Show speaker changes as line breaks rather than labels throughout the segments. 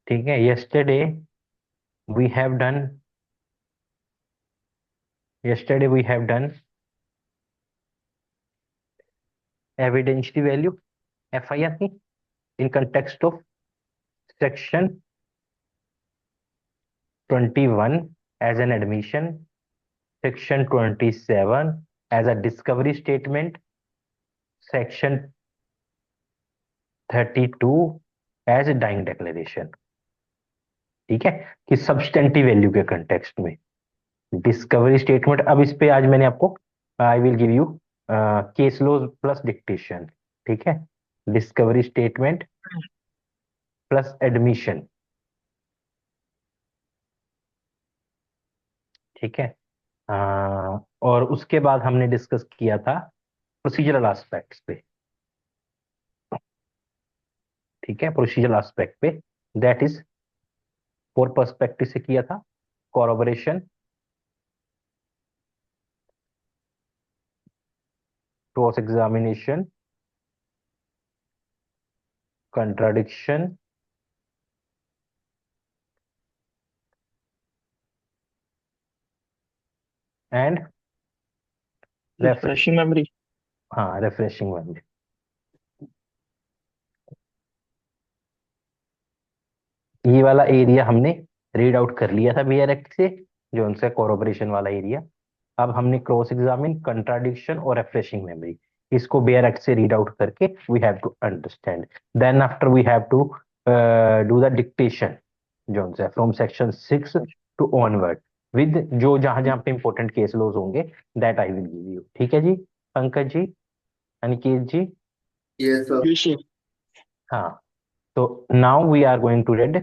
ठीक है, we have done yesterday we have done evidentiary value FIR in context of section 21 as an admission, section 27 as a discovery statement, section 32 as a dying declaration। ठीक है, कि substantive value के context में discovery statement. अब इस पे आज मैंने आपको I will give you case laws plus dictation. ठीक है, डिस्कवरी स्टेटमेंट प्लस एडमिशन। ठीक है, और उसके बाद हमने डिस्कस किया था प्रोसीजरल एस्पेक्ट्स पे। ठीक है, प्रोसीजरल एस्पेक्ट पे, दैट इज फोर पर्सपेक्टिव से किया था। Corroboration, cross examination, contradiction and
refreshing memory.
हाँ, रिफ्रेशिंग मेमोरी। ये वाला एरिया हमने रीड आउट कर लिया था बीआर एक्ट से, जो उनसे कोरोबरेशन वाला एरिया। अब हमने क्रॉस एग्जामिन, कंट्राडिक्शन और रिफ्रेशिंग मेमोरी, इसको बीआर एक्ट से रीड आउट करके we have to understand. Then after we have to do the dictation, जो उनसे from section 6 to onward, with जो जहां जहां पे इंपॉर्टेंट केस लॉज होंगे, that I will give you. ठीक है जी, Pankaj ji, Aniket ji.
Yes sir.
Yes sir.
हाँ, तो now we are going to read.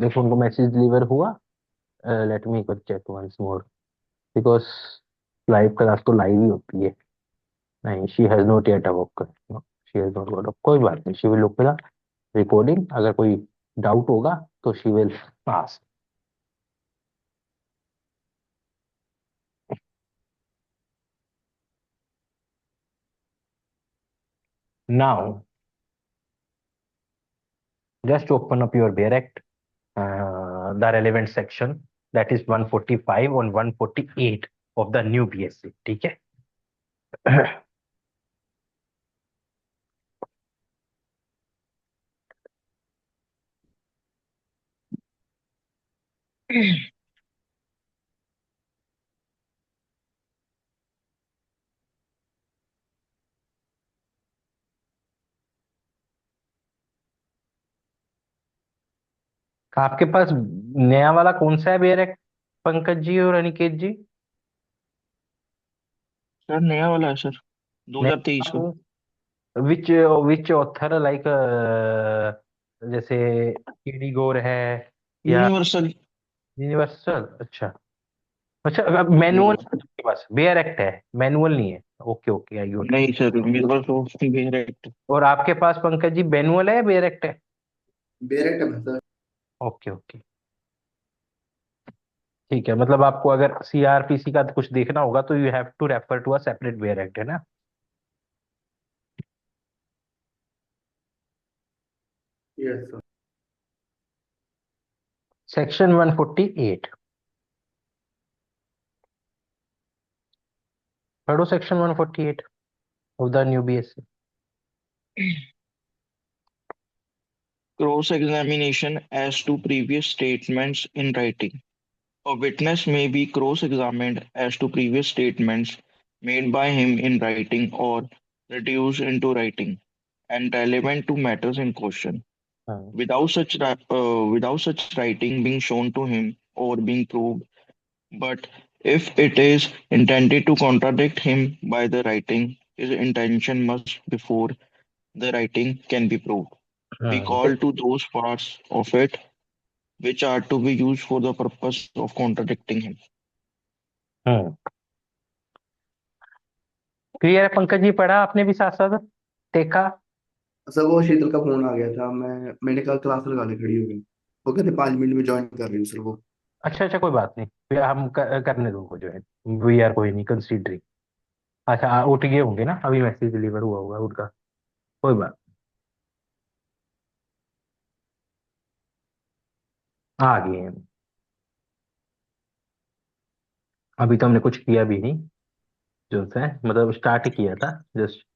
देखो उनको मैसेज डिलीवर हुआ। Let me check once more, because live class तो लाइव ही होती है। नहीं, she has not yet awoke, she has not got up. कोई बात नहीं, she will look the recording. अगर कोई डाउट होगा तो she will ask. Now just open up your Bear Act, the relevant section, that is 145 and 148 of the new BSc। ठीक है, आपके पास नया वाला कौन सा है बेयर एक्ट, पंकज जी और अनिकेत जी?
सर नया वाला है सर,
नया
2023 का।
विच विच ऑथर लाइक, जैसे केडी गोर है या
यूनिवर्सल।
यूनिवर्सल? अच्छा अच्छा, मैनुअल के पास बेयर एक्ट है, मैनुअल नहीं है। Okay okay, I got.
नहीं सर, मेरे पास तो डायरेक्ट।
और आपके पास पंकज जी मैनुअल है, बेयर एक्ट है?
बेरेट में सर।
ओके ओके, ठीक है। मतलब आपको अगर सीआरपीसी का कुछ देखना होगा तो you have to refer to a separate bare act, है ना?
Yes sir.
सेक्शन 148, पढ़ो section 148 of the new BSC.
Cross examination as to previous statements in writing. A witness may be cross examined as to previous statements made by him in writing or reduced into writing and relevant to matters in question,
हाँ
without such writing being shown to him or being proved. But if it is intended to contradict him by the writing, his intention must, before the writing can be proved, be
हाँ
called to those parts of it which are to be used for the purpose of contradicting him.
हाँ, clear है पंकज जी? पढ़ा आपने भी साथ साथ देखा?
Sir वो शीतल का फोन आ गया था, मैंने कल क्लास लगाने खड़ी हो गई। वो कहते 5 मिनट में ज्वाइन कर रही हूँ सर वो।
अच्छा अच्छा, कोई बात नहीं, फिर हम करने दो उनको ज्वाइन, वी आर कोई नहीं कंसीडरिंग। अच्छा, उठ गए होंगे ना, अभी मैसेज डिलीवर हुआ होगा उनका। कोई बात आ गए हैं। अभी तो हमने कुछ किया भी नहीं, जो है मतलब स्टार्ट ही किया था जस्ट।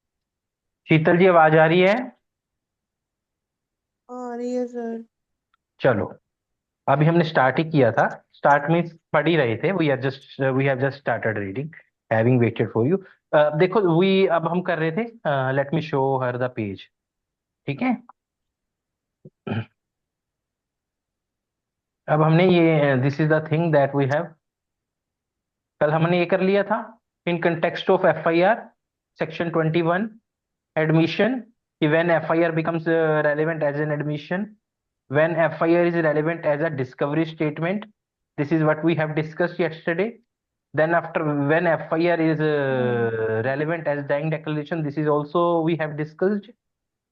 शीतल जी आवाज आ रही है?
आ रही है सर।
चलो, अभी हमने स्टार्ट ही किया था। स्टार्ट में पढ़ ही रहे थे, we have just started reading, having waited for you. देखो, वी अब हम कर रहे थे, let me show her the page. ठीक है। अब हमने ये, this is the thing that we have, कल हमने ये कर लिया था। In context of F I R, section 21, admission, when FIR becomes relevant as an admission, when FIR is relevant as a discovery statement. This is what we have discussed yesterday. Then after, when FIR is relevant as dying declaration, this is also we have discussed.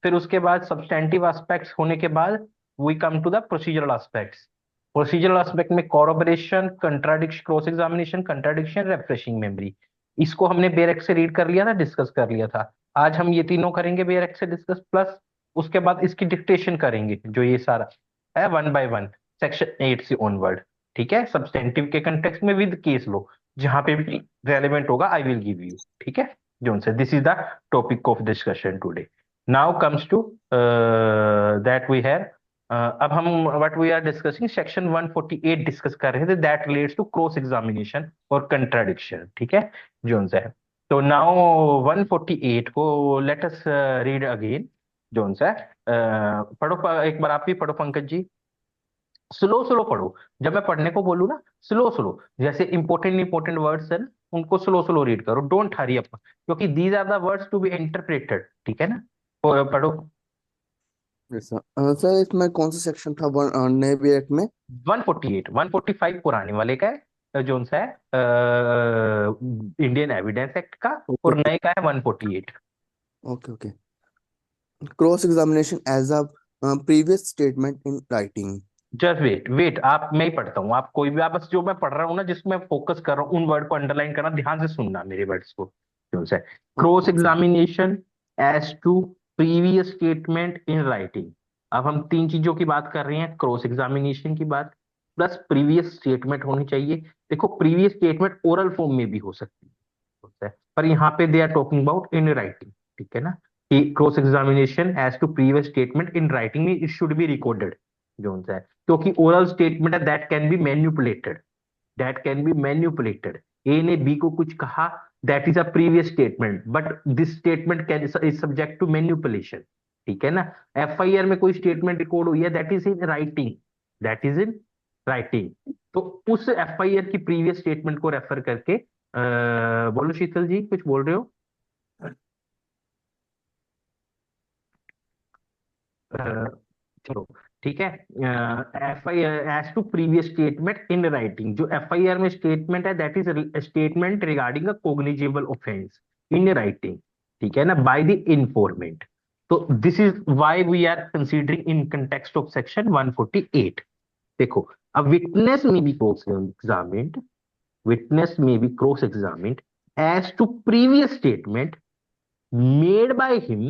फिर उसके बाद substantive aspects होने के बाद we come to the procedural aspects. Procedural aspect में corroboration, contradiction, cross examination, contradiction, refreshing memory. इसको हमने Barack से रीड कर लिया था, डिस्कस कर लिया था। आज हम ये तीनों करेंगे बेरेक से डिस्कस, प्लस उसके बाद इसकी डिक्टेशन करेंगे, जो ये सारा है, वन बाय वन, सेक्शन 8 से ऑनवर्ड। ठीक है, सब्सटेंटिव के कंटेक्स्ट में विद केस लो, जहां पे भी रेलेवेंट होगा आई विल गिव यू। ठीक है, जोन से this is the topic of discussion today. Now comes to that we have, अब हम what we are discussing, section 148 discuss कर रहे थे, that relates to cross examination और कंट्राडिक्शन। ठीक है, जोन से। तो नाउ 148 को लेट अस रीड अगेन, जोन से। पढ़ो, एक बार आप भी पढ़ो पंकज जी। स्लो स्लो पढ़ो, जब मैं पढ़ने को बोलूँ ना, स्लो स्लो, जैसे इंपॉर्टेंट इंपॉर्टेंट वर्ड्स है ना, उनको स्लो स्लो रीड करो, डोंट हरी अप, क्योंकि these are the words to be interpreted. ठीक है ना? पढ़ो।
सर इसमें कौन सा सेक्शन था नए बी एक्ट में?
148, 145 पुराने वाले का है, जोन सा है इंडियन एविडेंस एक्ट का,
ओके
और नए का है 148।
Okay okay. Cross examination as a previous statement in writing.
Just wait wait, आप, मैं ही पढ़ता हूँ, आप कोई भी, आप बस जो मैं पढ़ रहा हूँ ना, जिसमें मैं फोकस कर रहा हूँ, उन वर्ड को अंडरलाइन करना, ध्यान से सुनना मेरे वर्ड्स को। जोन सा है cross
okay
examination as to previous statement in writing. अब हम तीन चीजों की बात कर रहे हैं, क्रॉस एग्जामिनेशन की बात, प्लस प्रीवियस स्टेटमेंट होनी चाहिए। देखो, प्रीवियस स्टेटमेंट ओरल फॉर्म में भी हो सकती है, पर यहाँ पे they are talking about in writing. ठीक है ना, कि cross examination as to previous statement in writing में इट शुड बी रिकॉर्डेड, जोन सा है, क्योंकि ओरल स्टेटमेंट है, that can be manipulated, that can be manipulated. A ने बी को कुछ कहा, that is a previous statement, but this statement can is subject to manipulation. ठीक है ना? एफआईआर में कोई स्टेटमेंट रिकॉर्ड हुई है, that is in writing, that is in writing. तो उस एफआईआर की प्रीवियस स्टेटमेंट को रेफर करके, बोलो शीतल जी, कुछ बोल रहे हो? अ, चलो, ठीक है। F I as to previous statement in writing, जो एफ आई आर में स्टेटमेंट है, that is statement regarding a cognizable offence in writing. ठीक है ना, बाय द इन्फॉर्मेंट। तो this is why we are considering in context of section 148। देखो, a witness may be cross examined, witness may be cross examined as to previous statement made by him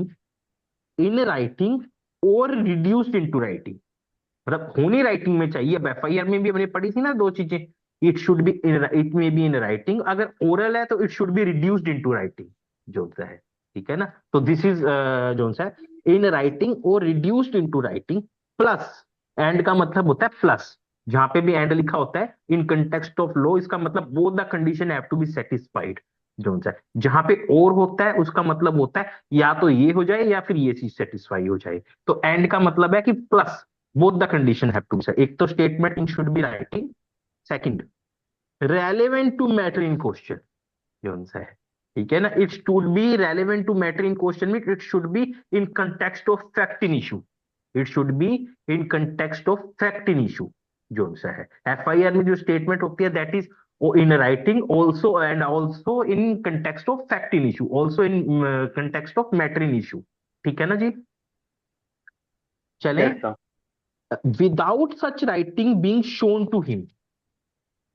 in writing or reduced into writing। मतलब होनी writing में चाहिए। अब FIR में भी हमने पढ़ी थी ना दो चीजें, it should B, it may be in writing, अगर ओरल है तो it should be reduced into writing, जो सा है। ठीक है ना? तो दिस इज जो सा है इन राइटिंग और reduced into writing, plus, and का मतलब होता है प्लस, जहां पे भी एंड लिखा होता है इन कंटेक्स्ट ऑफ लॉ, इसका मतलब both the condition have to be satisfied, जो सा है। जहां पे और होता है उसका मतलब होता है या तो ये हो जाए या फिर ये चीज सेटिस्फाई हो जाए। तो एंड का मतलब है कि plus, both the condition have to be set। एक तो statement in should be writing, second relevant to matter in question, कौन सा है? ठीक है ना, it should be relevant to matter in question में it should be in context of fact in issue, it should be in context of fact in issue, जो सा है। एफआईआर में जो स्टेटमेंट होती है, that is in writing also, and also in context of fact in issue, also in context of matter in issue। ठीक है ना जी? चलें।
Yes sir.
Without such writing being shown to him,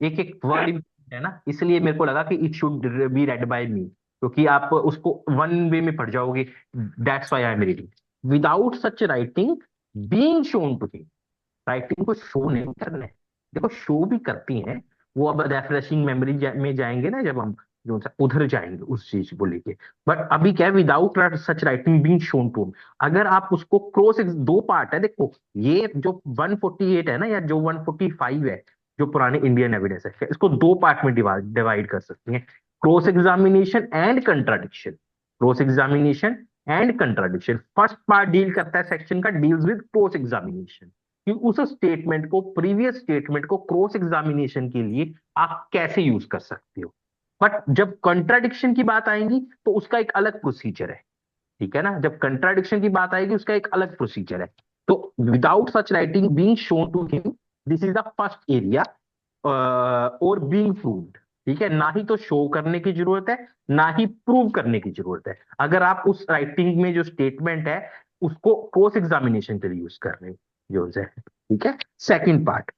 एक एक वर्ड इंपॉर्टेंट है ना, इसलिए मेरे को लगा कि it should be read by me, क्योंकि आप उसको वन वे में पढ़ जाओगे। That's why I am reading without such writing being shown to him. Writing को शो नहीं करना है। देखो शो भी करती हैं, वो अब रेफ्रेशिंग मेमोरी में जाएंगे ना, जब हम जो सा उधर जाएंगे उस चीज को लेके। बट अभी क्या है, without such writing being shown to, अगर आप उसको क्रॉस, दो पार्ट है देखो, ये जो 148 है ना, या जो 145 है, जो पुराने इंडियन एविडेंस है, इसको दो पार्ट में डिवाइड डिवाइड कर सकते हैं, cross examination and contradiction. Cross examination and contradiction, first part deal करता है सेक्शन का, डील्स विद क्रॉस एग्जामिनेशन, कि उस स्टेटमेंट को, प्रीवियस स्टेटमेंट को क्रॉस एग्जामिनेशन के लिए आप कैसे यूज कर सकते हो। बट जब कंट्राडिक्शन की बात आएगी तो उसका एक अलग प्रोसीजर है, ठीक है ना, जब कंट्राडिक्शन की बात आएगी उसका एक अलग प्रोसीजर है। तो without such writing being shown to him, this is the first area, और बीइंग प्रूव्ड, ठीक है, ना ही तो शो करने की जरूरत है, ना ही प्रूव करने की जरूरत है, अगर आप उस राइटिंग में जो स्टेटमेंट है उसको क्रॉस एग्जामिनेशन के लिए यूज कर रहे हो, जो है, ठीक है। सेकंड पार्ट,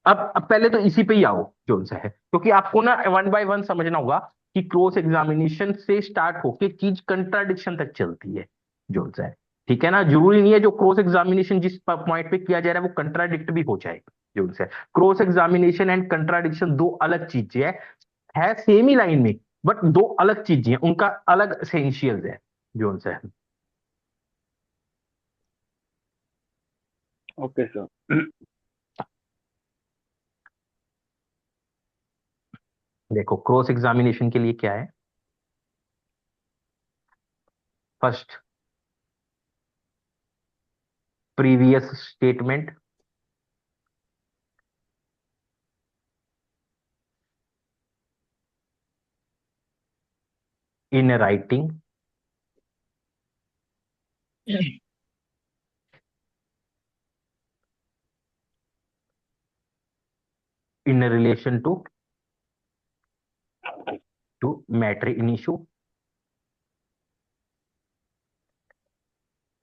अब पहले तो इसी पे ही आओ, जो सा है, क्योंकि आपको ना वन बाय वन समझना होगा कि क्रॉस एग्जामिनेशन से स्टार्ट होके चीज कंट्राडिक्शन तक चलती है, जो सा है, ठीक है ना। जरूरी नहीं है जो क्रॉस एग्जामिनेशन जिस पॉइंट पे किया जा रहा है वो कंट्राडिक्ट भी हो जाए, जो सा है। क्रॉस एग्जामिनेशन एंड कंट्राडिक्शन दो अलग चीजें है सेम ही लाइन में, बट दो अलग चीजें हैं, उनका अलग एसेंशियल्स है, जो सा है।
Okay sir.
देखो क्रॉस एग्जामिनेशन के लिए क्या है, first previous statement in writing in relation to matter in issue।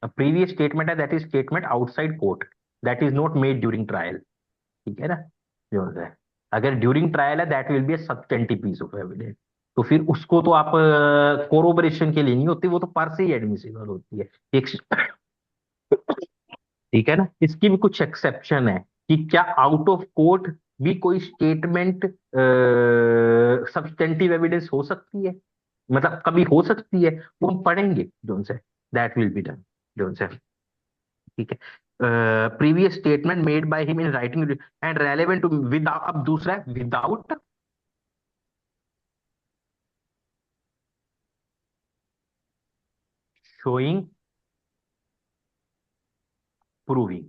A previous statement है, that is statement outside court, that is not made during trial, ठीक है ना, जो होता है। अगर ड्यूरिंग ट्रायल है that will be a substantive piece of evidence, तो फिर उसको तो आप कोरोबरेशन के लिए नहीं होती, वो तो पर से ही एडमिसिबल होती है एक, ठीक है ना। इसकी भी कुछ एक्सेप्शन है कि क्या आउट ऑफ कोर्ट भी कोई स्टेटमेंट सब्सटेंटिव एविडेंस हो सकती है, मतलब कभी हो सकती है, वो हम पढ़ेंगे जोन से, दैट विल बी डन, जोन से, ठीक है। Previous statement made by him in writing and relevant to, with, अब दूसरा है विदाउट शोइंग प्रूविंग,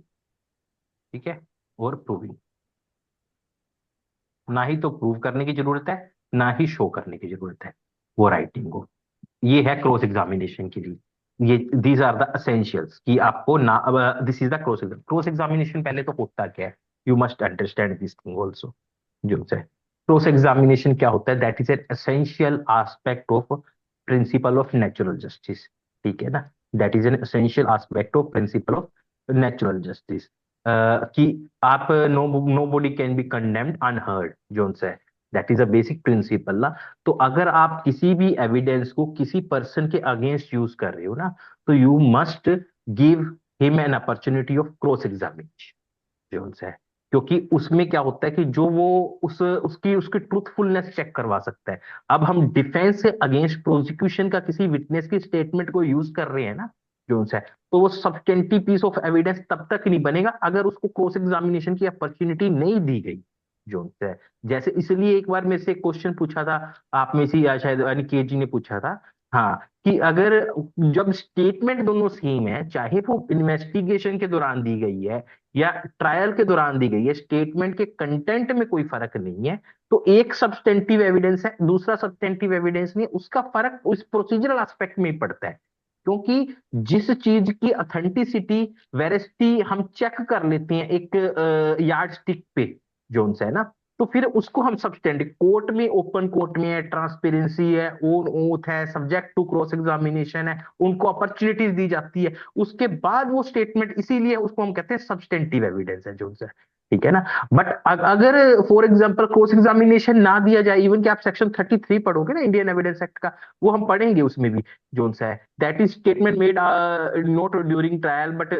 ठीक है, और प्रूविंग, ना ही तो प्रूव करने की जरूरत है, ना ही शो करने की जरूरत है वो राइटिंग को। ये है क्रॉस एग्जामिनेशन के लिए, ये दीज आर द एसेंशियल्स कि आपको ना, this is the cross examination पहले तो होता क्या है, you must understand this thing also, जो है क्रॉस एग्जामिनेशन क्या होता है, that is an essential aspect of principle of natural justice, ठीक है ना, that is an essential aspect of principle of natural justice, कि आप nobody can be condemned unheard, जो है that is a basic principle ना। तो अगर आप किसी भी एविडेंस को किसी पर्सन के अगेंस्ट यूज कर रहे हो ना, तो you must give him an opportunity of cross examination, जो है, क्योंकि उसमें क्या होता है कि जो वो उस उसकी उसकी ट्रूथफुलनेस चेक करवा सकता है। अब हम डिफेंस से अगेंस्ट प्रोसिक्यूशन का किसी विटनेस की स्टेटमेंट को यूज कर रहे हैं ना, जो है, तो वो सब्सटेंटिव पीस ऑफ एविडेंस तब तक नहीं बनेगा अगर उसको क्रॉस एग्जामिनेशन की अपॉर्चुनिटी नहीं दी गई, जो है। जैसे इसलिए एक बार मेरे से क्वेश्चन पूछा था, आप में से या शायद अनिकेत जी ने पूछा था, हाँ, कि अगर जब स्टेटमेंट दोनों सेम है, चाहे वो इन्वेस्टिगेशन के दौरान दी गई है या ट्रायल के दौरान दी गई है, स्टेटमेंट के कंटेंट में कोई फर्क नहीं है, तो एक सब्सटेंटिव एविडेंस है, दूसरा सब्सटेंटिव एविडेंस नहीं, उसका फर्क उस प्रोसीजरल एस्पेक्ट में ही पड़ता है। क्योंकि जिस चीज की ऑथेंटिसिटी, वेरिसिटी हम चेक कर लेते हैं एक यार्ड स्टिक पे, जोन से है ना, तो फिर उसको हम सब्सटेंटिव कोर्ट में, ओपन कोर्ट में है, ट्रांसपेरेंसी है, ओन ओथ है, सब्जेक्ट टू क्रॉस एग्जामिनेशन है, उनको अपॉर्चुनिटीज दी जाती है, उसके बाद वो स्टेटमेंट, इसीलिए उसको हम कहते हैं सब्सटेंटिव एविडेंस है, जो से, ठीक है ना। बट अगर फॉर एग्जांपल क्रॉस एग्जामिनेशन ना दिया जाए, इवन कि आप सेक्शन 33 पढ़ोगे ना इंडियन एविडेंस एक्ट का, वो हम पढ़ेंगे उसमें भी, जो सा है, that is statement made not during trial but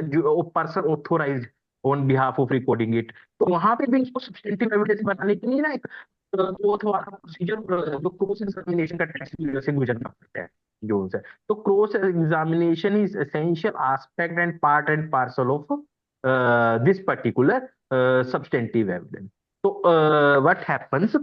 person authorised on behalf of recording it. तो वहां पे भी इसको सब्स्टेंटिव एविडेंस बनाने के लिए ना एक ओथ वाला प्रोसीजर जो क्रॉस एग्जामिनेशन का टेस्ट से गुजरना पड़ता है जो उनसे। तो cross examination is essential aspect and part and parcel of this particular substantive evidence. तो व्हाट हैपेंस,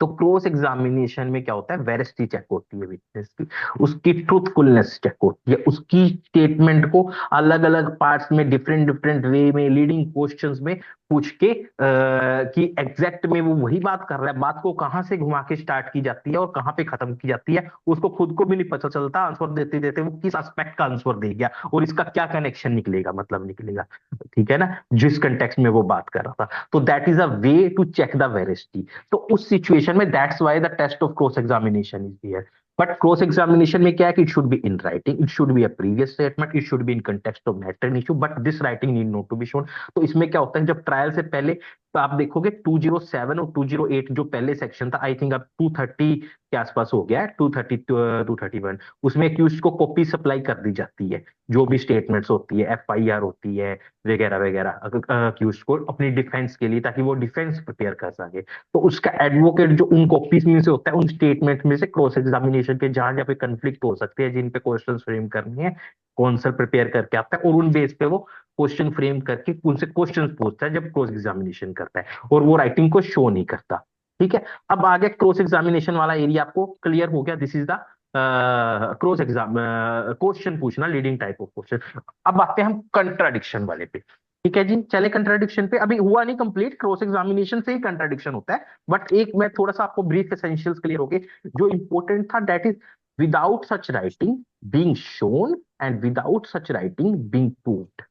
तो क्रॉस एग्जामिनेशन में क्या होता है, वेरिसिटी चेक होती है विटनेस की, उसकी ट्रूथफुलनेस चेक होती है, उसकी स्टेटमेंट को अलग अलग पार्ट्स में डिफरेंट डिफरेंट वे में लीडिंग क्वेश्चंस में पूछ के कि एग्जैक्ट में वो वही बात कर रहा है, बात को कहाँ से घुमा के स्टार्ट की जाती है और कहाँ पे खत्म की जाती है, उसको खुद को भी नहीं पता चलता आंसर देते देते वो किस एस्पेक्ट का आंसर दे गया और इसका क्या कनेक्शन निकलेगा, मतलब निकलेगा। ठीक है ना, जिस कंटेक्स्ट में वो बात कर रहा था। तो that is a way to check the veracity. तो उस सिचुएशन में that's why the test of cross examination is here. But cross examination में क्या है कि it should be in writing, it should be a previous statement, it should be in context of matter and issue, but this writing need not to be shown. तो इसमें क्या होता है, जब ट्रायल से पहले तो आप देखोगे 207 और 208 जो पहले सेक्शन था, आई थिंक अब 230 के आसपास हो गया है, 230 231, उसमें एक्यूज को कॉपी सप्लाई कर दी जाती है, जो भी स्टेटमेंट्स होती है, एफआईआर होती है वगैरह वगैरह अक्यूज को अपनी डिफेंस के लिए, ताकि वो डिफेंस प्रिपेयर कर सके। तो उसका एडवोकेट जो उन कॉपीज में से होता है, उन स्टेटमेंट में से क्रॉस एग्जामिनेशन के जहां जहाँ पे कंफ्लिक्ट हो सकते हैं, जिन पे क्वेश्चन फ्रेम करने हैं, कौंसल प्रिपेयर करके आता है और उन बेस पे वो क्वेश्चन फ्रेम करके उनसे क्वेश्चन पूछता है जब क्रॉस एग्जामिनेशन करता है, और वो राइटिंग को शो नहीं करता। ठीक है, अब आगे क्रॉस एग्जामिनेशन वाला एरिया आपको क्लियर हो गया, this is the cross exam question पूछना, लीडिंग टाइप ऑफ क्वेश्चन। अब आते हैं हम कंट्राडिक्शन वाले पे। ठीक है जी, चले कंट्राडिक्शन पे, अभी हुआ नहीं कंप्लीट, क्रॉस एग्जामिनेशन से ही कंट्राडिक्शन होता है, बट एक मैं थोड़ा सा आपको ब्रीफ एसेंशियल्स क्लियर हो गए। जो इंपॉर्टेंट था that is without such writing being shown and without such writing being proved.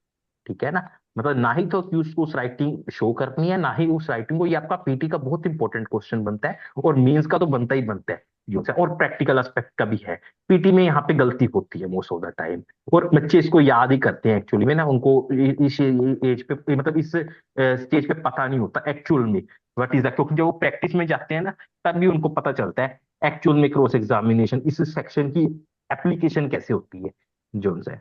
ठीक है ना, मतलब ना ही तो कि उसको उस राइटिंग शो करनी है, ना ही उस राइटिंग को, ये आपका पीटी का बहुत इंपॉर्टेंट क्वेश्चन बनता है और मेंस का तो बनता ही बनता है जो से, और प्रैक्टिकल एस्पेक्ट का भी है। पीटी में यहाँ पे गलती होती है मोस्ट ऑफ द टाइम, और बच्चे इसको याद ही करते हैं एक्चुअली में ना, उनको इस एज पे, मतलब इस स्टेज पे पता नहीं होता एक्चुअल में व्हाट इज द, क्योंकि जब वो प्रैक्टिस में जाते हैं ना तब भी उनको पता चलता है एक्चुअल में क्रॉस एग्जामिनेशन इस सेक्शन की एप्लीकेशन कैसे होती है जो से।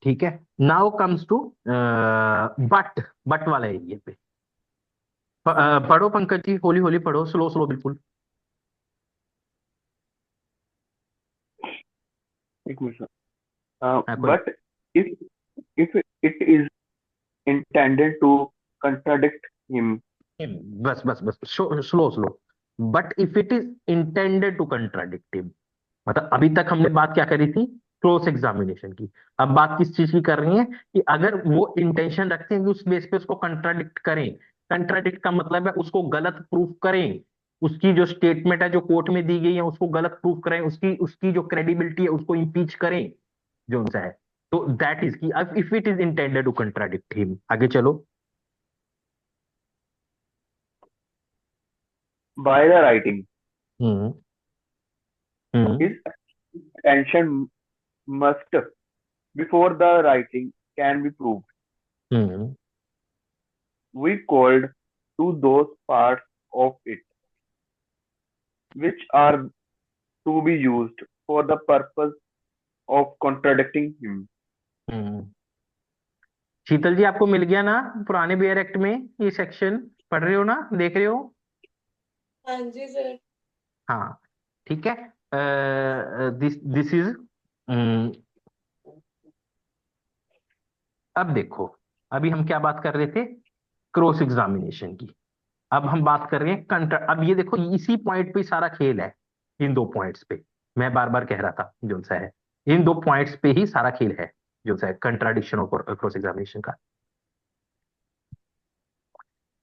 ठीक है, नाउ कम्स टू बट वाला एरिया पे। पढ़ो पंकज जी, होली होली पढ़ो, स्लो स्लो बिल्कुल।
एक मिनट सर।
हाँ, कोई
But if it is intended to contradict him,
बस बस बस, slow slow. But if it is intended to contradictive, मतलब अभी तक हमने बात क्या करी थी, क्रॉस एग्जामिनेशन की। अब बात किस चीज की कर रही है कि अगर वो इंटेंशन रखते हैं कि उस बेस पे उसको कंट्राडिक्ट करें, कंट्राडिक्ट का मतलब है उसको गलत प्रूफ करें, उसकी जो स्टेटमेंट है जो कोर्ट में दी गई है उसको गलत प्रूफ करें, उसकी उसकी जो क्रेडिबिलिटी है उसको इम्पीच करें जो उनसा है। तो दैट इज की if it is intended to contradict him, आगे चलो।
by the writing,
hmm hmm
his attention must, before the writing can be proved.
Hmm
We called to those parts of it which are to be used for the purpose of contradicting him.
हम्म। शीतल जी आपको मिल गया ना पुराने bare act में ये section, पढ़ रहे हो ना, देख रहे हो?
हाँ जी सर।
हाँ, ठीक है। दिस दिस इज, अब देखो, अभी हम क्या बात कर रहे थे, क्रॉस एग्जामिनेशन की। अब हम बात कर रहे हैं कंट्रा, अब ये देखो इसी पॉइंट पे ही सारा खेल है, इन दो पॉइंट्स पे मैं बार बार कह रहा था जो सा है, इन दो पॉइंट्स पे ही सारा खेल है जो सा है कंट्राडिक्शन और क्रॉस एग्जामिनेशन का।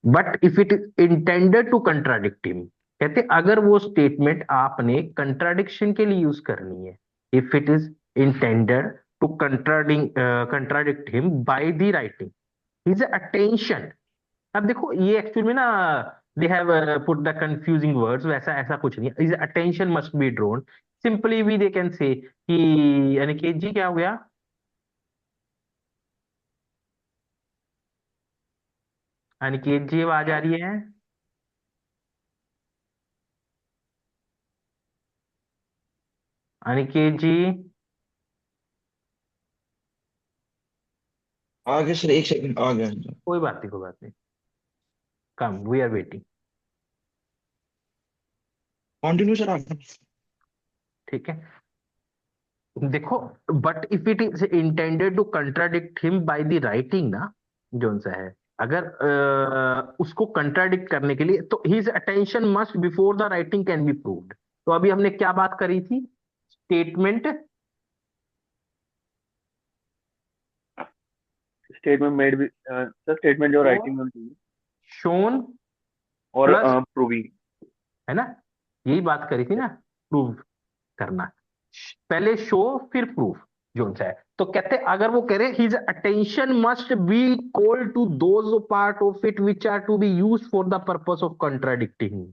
But if it is intended to contradict him, कहते अगर वो स्टेटमेंट आपने कंट्राडिक्शन के लिए यूज करनी है, if it is intended to contradict him by the writing his attention. अब देखो ये एक्चुअल में ना, they have put the confusing words, वैसा ऐसा कुछ नहीं है, his attention must be drawn, simply we they can say कि अनिकेत जी क्या हो गया, अनिकेत जी आवाज आ रही है? अनिकेत जी,
आगे सर, एक सेकंड आ गया।
कोई बात नहीं, कोई बात नहीं। Come, we are waiting.
Continue sir, आगे।
ठीक है, देखो, but if it is intended to contradict him by the writing ना, जोन सा है, अगर उसको कंट्राडिक्ट करने के लिए, तो his attention must before the writing can be proved. तो अभी हमने क्या बात करी थी? स्टेटमेंट
स्टेटमेंट मेड भी सर, स्टेटमेंट जो राइटिंग में होनी चाहिए
शोन
और
प्लस,
प्रूविंग।
है ना, यही बात करी थी ना, प्रूव करना। पहले शो फिर प्रूफ, जो सा है। तो कहते अगर वो कह रहे his attention must be called to those part of it which are to be use for the purpose of contradicting,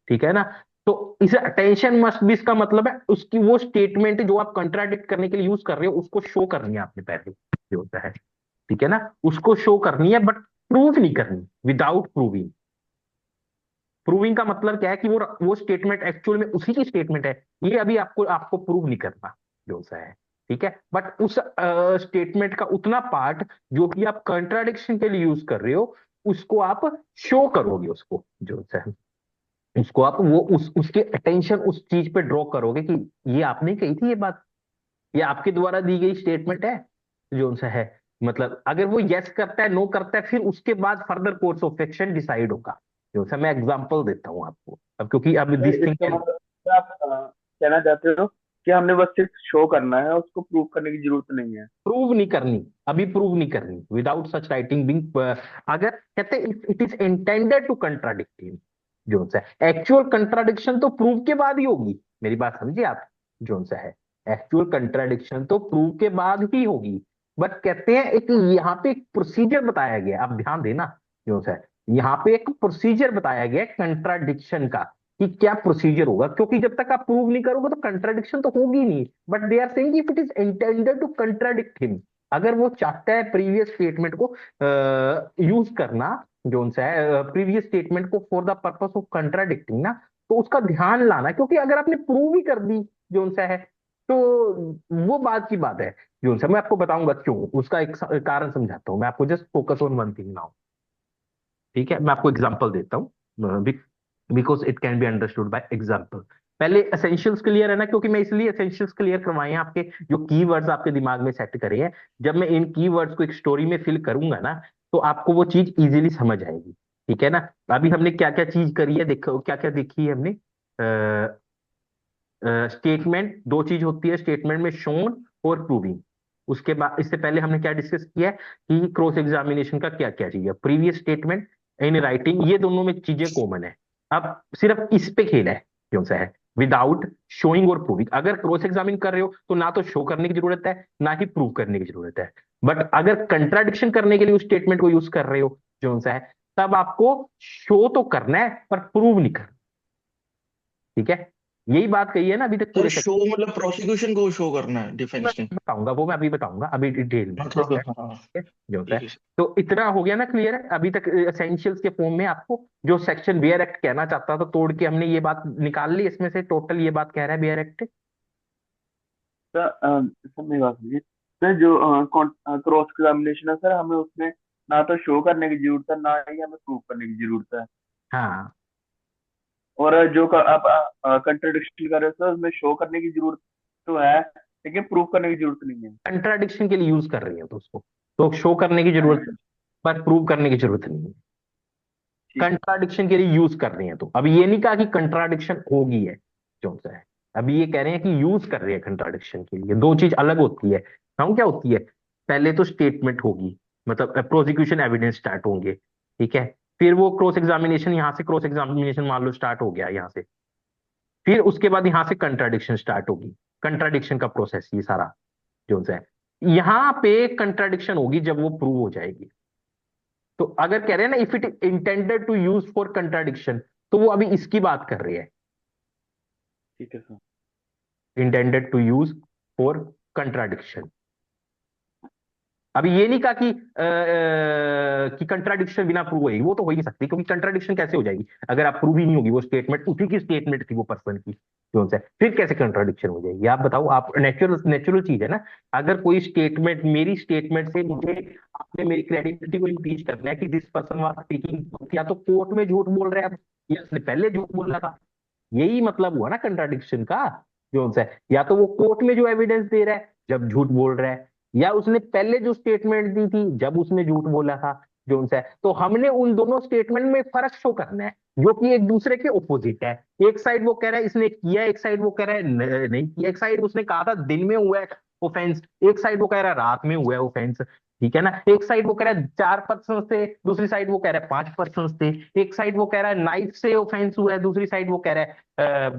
ठीक है ना। तो इसे अटेंशन मस्ट बी, इसका मतलब है उसकी वो स्टेटमेंट जो आप कंट्राडिक्ट करने के लिए यूज कर रहे हो उसको शो करनी है आपने पहले, जो होता है, ठीक है ना, उसको शो करनी है, बट प्रूव नहीं करनी विदाउट प्रूविंग। प्रूविंग का मतलब क्या है कि वो स्टेटमेंट एक्चुअल में उसी की स्टेटमेंट है, ये अभी आपको आपको प्रूव नहीं करना, जो सा है, ठीक है। बट उस स्टेटमेंट का उतना पार्ट जो कि आप कंट्राडिक्शन के लिए यूज कर रहे हो, उसको आप शो करोगे, उसको जो सा है, उसको आप वो उसके अटेंशन उस चीज पे ड्रॉ करोगे कि ये आपने कही थी ये बात, ये आपके द्वारा दी गई स्टेटमेंट है, जो सा है। मतलब अगर वो यस करता है, नो करता है, फिर उसके बाद further course of action decide होगा, जो सा। मैं एग्जांपल देता हूं आपको अब, क्योंकि अब
सर
दिस थिंग
इसका
कैन,
मतलब सर, आप कहना चाहते हो कि हमने बस सिर्फ शो करना है, उसको प्रूव करने की जरूरत नहीं है।
प्रूव नहीं करनी, अभी प्रूव नहीं करनी विदाउट सच राइटिंग बिंग। अगर कहते it is intended to contradict him, जो सा है, एक्चुअल कंट्राडिक्शन तो प्रूव के बाद ही होगी, मेरी बात समझिए आप, जो सा है, एक्चुअल कंट्राडिक्शन तो प्रूव के बाद ही होगी। बट कहते हैं एक यहाँ पे एक प्रोसीजर बताया गया, आप ध्यान देना, जो सा है, यहाँ पे एक प्रोसीजर बताया गया कंट्राडिक्शन का, कि क्या प्रोसीजर होगा, क्योंकि जब तक आप प्रूव नहीं करोगे तो कंट्राडिक्शन तो होगी नहीं। But they are saying if it is intended to contradict him, अगर वो चाहता है प्रीवियस स्टेटमेंट को यूज करना, जो सा है, प्रीवियस स्टेटमेंट को फॉर द पर्पस ऑफ कंट्राडिक्टिंग ना, तो उसका ध्यान लाना, क्योंकि अगर आपने प्रूव ही कर दी, जो सा है, तो वो बात की बात है, जो सा। मैं आपको बताऊंगा क्यों, उसका एक कारण समझाता हूँ मैं आपको, just focus on one thing now, ठीक है। मैं आपको एग्जांपल देता हूँ, because it can be understood by example. पहले एसेंशियल्स क्लियर है ना, क्योंकि मैं इसलिए एसेंशियल्स क्लियर करवाए हैं, आपके जो कीवर्ड्स आपके दिमाग में सेट करे हैं, जब मैं इन कीवर्ड्स को एक स्टोरी में फिल करूंगा ना, तो आपको वो चीज इजीली समझ आएगी, ठीक है ना। अभी हमने क्या क्या चीज करी है, देखो क्या क्या देखी है हमने। स्टेटमेंट, दो चीज होती है स्टेटमेंट में, शोन और प्रूविंग। उसके बाद इससे पहले हमने क्या डिस्कस किया है कि क्रॉस एग्जामिनेशन का क्या क्या चीज है, प्रीवियस स्टेटमेंट इन राइटिंग, ये दोनों में चीजें कॉमन है। अब सिर्फ इस पे खेल है, क्यों सा है, विदाउट शोइंग और प्रूविंग। अगर क्रॉस एग्जामिन कर रहे हो तो ना तो शो करने की जरूरत है, ना ही प्रूव करने की जरूरत है। बट अगर कंट्राडिक्शन करने के लिए उस स्टेटमेंट को यूज कर रहे हो, जो सा है, तब आपको शो तो करना है पर प्रूव नहीं करना, ठीक है। यही बात कही है ना अभी तक
सर
पूरे
शो
सेक्शन
मतलब प्रोसिक्यूशन को शो करना है
में।
डिफेंस ने।
बताऊंगा वो, मैं अभी बताऊंगा अभी डिटेल में,
हाँ,
ठीक
थोड़ा
है,
सा, हाँ।
जो होता
ठीक
है।
है सर।
तो इतना हो गया ना, क्लियर है अभी तक एसेंशियल्स के फॉर्म में। आपको जो सेक्शन बेयर एक्ट कहना चाहता था तोड़ के हमने ये बात निकाल ली, इसमें से टोटल ये बात कह रहा है बेयर एक्ट।
सर सर मेरी बात सुनिए। सर जो क्रॉस एग्जामिनेशन है सर, हमें उसमें ना तो शो करने की जरूरत है, ना ही हमें प्रूव करने की जरूरत है।
हाँ,
और जो आप कंट्रोडिक्शन कर रहे हो सर, उसमें शो करने की जरूरत तो है, लेकिन प्रूव करने की जरूरत नहीं है।
कंट्राडिक्शन के लिए यूज कर रही है तो उसको तो शो करने की
हाँ
जरूरत है,
जी,
पर प्रूव करने की जरूरत नहीं है।
ठीक है।
कंट्राडिक्शन के लिए यूज कर रही है, तो अभी ये नहीं कहा कि कंट्राडिक्शन होगी है, जो सा है। अभी ये कह रहे हैं कि यूज कर रहे हैं कंट्राडिक्शन के लिए, दो चीज अलग होती है। हम क्या होती है, पहले तो स्टेटमेंट होगी, मतलब प्रोसिक्यूशन एविडेंस स्टार्ट होंगे, ठीक है। फिर वो क्रॉस एग्जामिनेशन, यहाँ से क्रॉस एग्जामिनेशन मान लो स्टार्ट हो गया यहाँ से, फिर उसके बाद यहाँ से कंट्राडिक्शन स्टार्ट होगी, कंट्राडिक्शन का प्रोसेस ये सारा, जो सा है। यहाँ पे कंट्राडिक्शन होगी जब वो प्रूव हो जाएगी। तो अगर कह रहे हैं ना if it intended to use for contradiction, तो वो अभी इसकी बात कर रही है,
ठीक है sir.
Intended to use for contradiction. अभी ये नहीं कहा कि कंट्राडिक्शन बिना प्रूव होगी, वो तो हो ही नहीं सकती, क्योंकि कंट्राडिक्शन कैसे हो जाएगी अगर आप प्रूव ही नहीं होगी वो स्टेटमेंट, उसी की स्टेटमेंट थी वो पर्सन की जो है, फिर कैसे कंट्राडिक्शन हो जाएगी? आप बताओ, आप नेचुरल नेचुरल चीज है ना। अगर कोई स्टेटमेंट, मेरी स्टेटमेंट से मुझे, आपने मेरी क्रेडिबिलिटी को इंक्रीज करना है कि दिस पर्सन वाज स्पीकिंग, या तो कोर्ट में झूठ बोल रहे हैं आप, या उसने पहले झूठ बोला था, यही मतलब हुआ ना कंट्राडिक्शन का जो है। या तो वो कोर्ट में जो एविडेंस दे रहा है जब झूठ बोल रहा है, या उसने पहले जो स्टेटमेंट दी थी जब उसने झूठ बोला था जो है। तो हमने उन दोनों स्टेटमेंट में फर्क शो करना है जो कि एक दूसरे के ऑपोजिट है। एक साइड वो कह रहा है इसने किया, एक साइड वो कह रहा है नहीं किया। एक साइड उसने कहा था दिन में हुआ है ऑफेंस, एक साइड वो कह रहा है रात में हुआ है ऑफेंस। ठीक है ना। एक साइड वो कह रहा है 4 पर्सन से, दूसरी साइड वो कह रहा है 5 पर्सन से। एक साइड वो कह रहा है नाइफ से ऑफेंस हुआ है, दूसरी साइड वो कह रहा है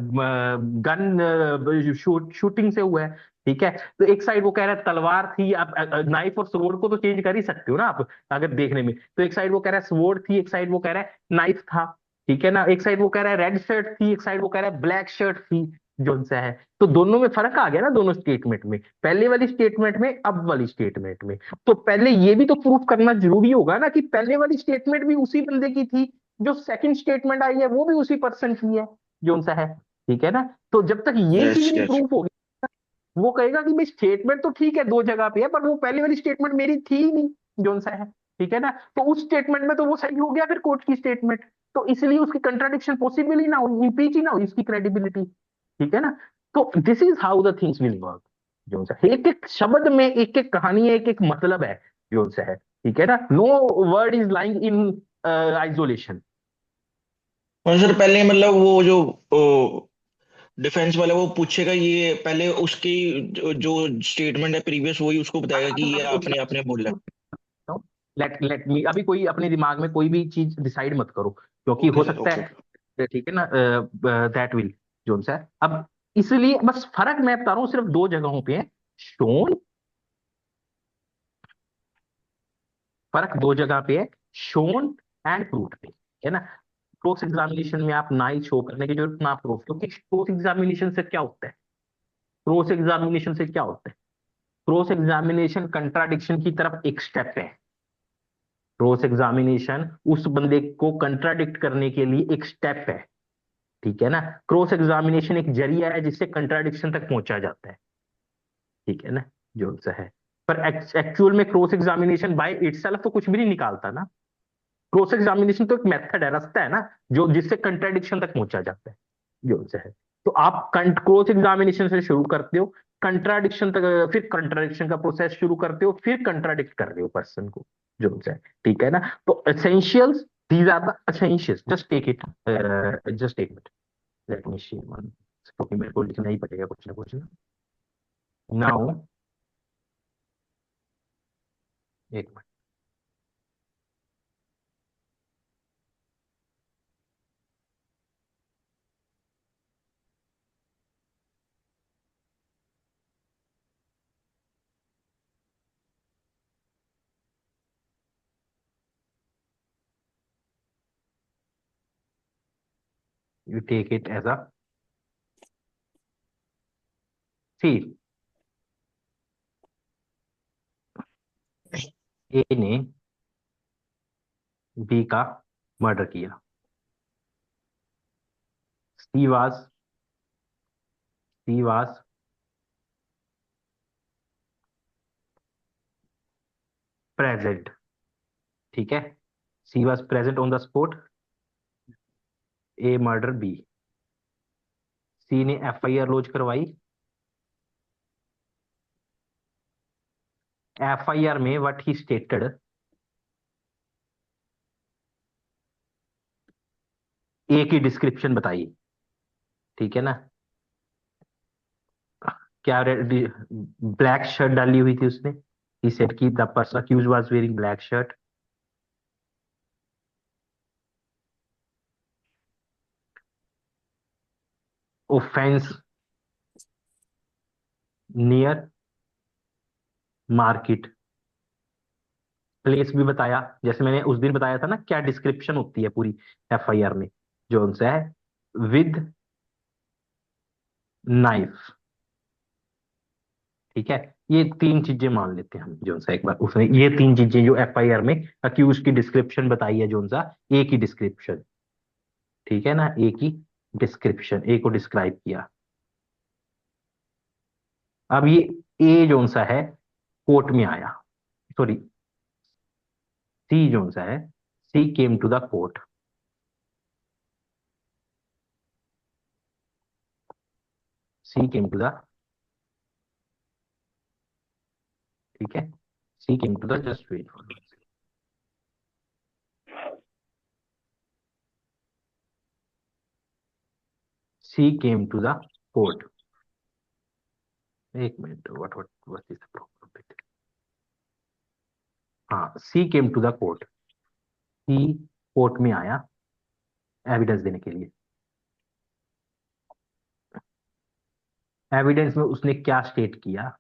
गन शूटिंग से हुआ है। ठीक है। तो एक साइड वो कह रहा है तलवार थी, आप नाइफ और स्वॉर्ड को तो चेंज कर ही सकते हो ना आप अगर देखने में। तो एक साइड वो कह रहा है स्वॉर्ड थी, एक साइड वो कह रहा है नाइफ था। ठीक है ना। एक साइड वो कह रहा है रेड शर्ट थी, एक साइड वो कह रहा है ब्लैक शर्ट थी जो सा है। तो दोनों में फर्क आ गया ना, दोनों स्टेटमेंट में, पहले वाली स्टेटमेंट में, अब वाली स्टेटमेंट में। तो पहले ये भी तो प्रूफ करना जरूरी होगा ना कि पहले वाली स्टेटमेंट भी उसी बंदे की थी, जो सेकंड स्टेटमेंट आई है वो भी उसी पर्सन की है जो सा है। ठीक है ना। तो जब तक ये
यस
चीज नहीं
यस।
प्रूफ होगी, वो कहेगा कि भाई स्टेटमेंट तो ठीक है दो जगह पे है, पर वो पहले वाली स्टेटमेंट मेरी थी ही नहीं जो सा है। ठीक है ना। तो उस स्टेटमेंट में तो वो सही हो गया फिर कोर्ट की स्टेटमेंट, तो इसलिए उसकी कंट्राडिक्शन पॉसिबल ही ना हो, इम्पीच ही ना हो इसकी क्रेडिबिलिटी। ठीक है ना। तो this is how the things will work जो सा, एक एक शब्द में एक एक कहानी है, एक एक मतलब है जो सा है। ठीक है ना। No word is lying in isolation.
और सर पहले मतलब वो जो डिफेंस वाला वो पूछेगा, ये पहले उसकी जो स्टेटमेंट है प्रीवियस वही उसको बताएगा कि ये आपने आपने बोला।
लेट लेट मी, अभी कोई अपने दिमाग में कोई भी चीज डिसाइड मत करो, क्योंकि
ओके
हो
सर
सकता
ओके
है,
ओके।
ठीक है ना, दैट विल जोन सा है अब। इसलिए बस फर्क मैं बता रहा हूँ सिर्फ दो जगहों पे है, शोन, फर्क दो जगह पे है, शोन एंड प्रूफ पे। है ना। क्रॉस एग्जामिनेशन में आप ना ही शो करने की जरूरत ना प्रूफ, क्योंकि क्रॉस एग्जामिनेशन से क्या होता है, क्रॉस एग्जामिनेशन से क्या होता है, क्रॉस एग्जामिनेशन कंट्राडिक्शन की तरफ एक स्टेप है। क्रॉस एग्जामिनेशन उस बंदे को कंट्राडिक्ट करने के लिए एक स्टेप है। ठीक है ना। क्रॉस एग्जामिनेशन एक जरिया है जिससे कंट्राडिक्शन तक पहुंचा जाता है। ठीक है ना जो सा है। पर एक्चुअल में क्रॉस एग्जामिनेशन बाय इटसेल्फ तो कुछ भी नहीं निकालता ना। क्रॉस एग्जामिनेशन तो एक मेथड है, रास्ता है ना, जो जिससे कंट्राडिक्शन तक पहुंचा जाता है जो सा है। तो आप क्रॉस एग्जामिनेशन से शुरू करते हो, कंट्राडिक्शन तक, फिर कंट्राडिक्शन का प्रोसेस शुरू करते हो, फिर कंट्राडिक्ट कर रहे हो पर्सन को जो सा है। ठीक है ना। तो essentials, these are the essentials, just take it, just take it, let me see one, क्योंकि मेरे को लिखना ही पड़ेगा कुछ ना कुछ ना। नाउ, एक minute, you take it as a, C, A ने बी का मर्डर किया, C was, C was present. ठीक है। C was present on the spot, A murder B. C ने एफआईआर लॉन्च करवाई, एफआईआर में व्हाट ही स्टेटेड, ए की description बताई। ठीक है ना। क्या ब्लैक शर्ट डाली हुई थी उसने, ही सेड कि the person accused was wearing black shirt. Offence near market, place भी बताया, जैसे मैंने उस दिन बताया था ना, क्या डिस्क्रिप्शन होती है पूरी एफआईआर में जो उनसे है, विद नाइफ। ठीक है। ये तीन चीजें मान लेते हैं हम जोन सा, एक बार उसने ये तीन चीजें जो एफआईआर में अक्यूज की डिस्क्रिप्शन बताई है जोन सा, एक ही डिस्क्रिप्शन, ठीक है ना, एक ही डिस्क्रिप्शन, ए को डिस्क्राइब किया। अब ये ए जोन सा है कोर्ट में आया, सॉरी सी जोन सा है, C came to the court, C came to the, ठीक है, C came to the, just wait for, C came to the court, एक minute, what is the problem, हाँ C came to the court, C court में आया evidence देने के लिए। Evidence में उसने क्या स्टेट किया,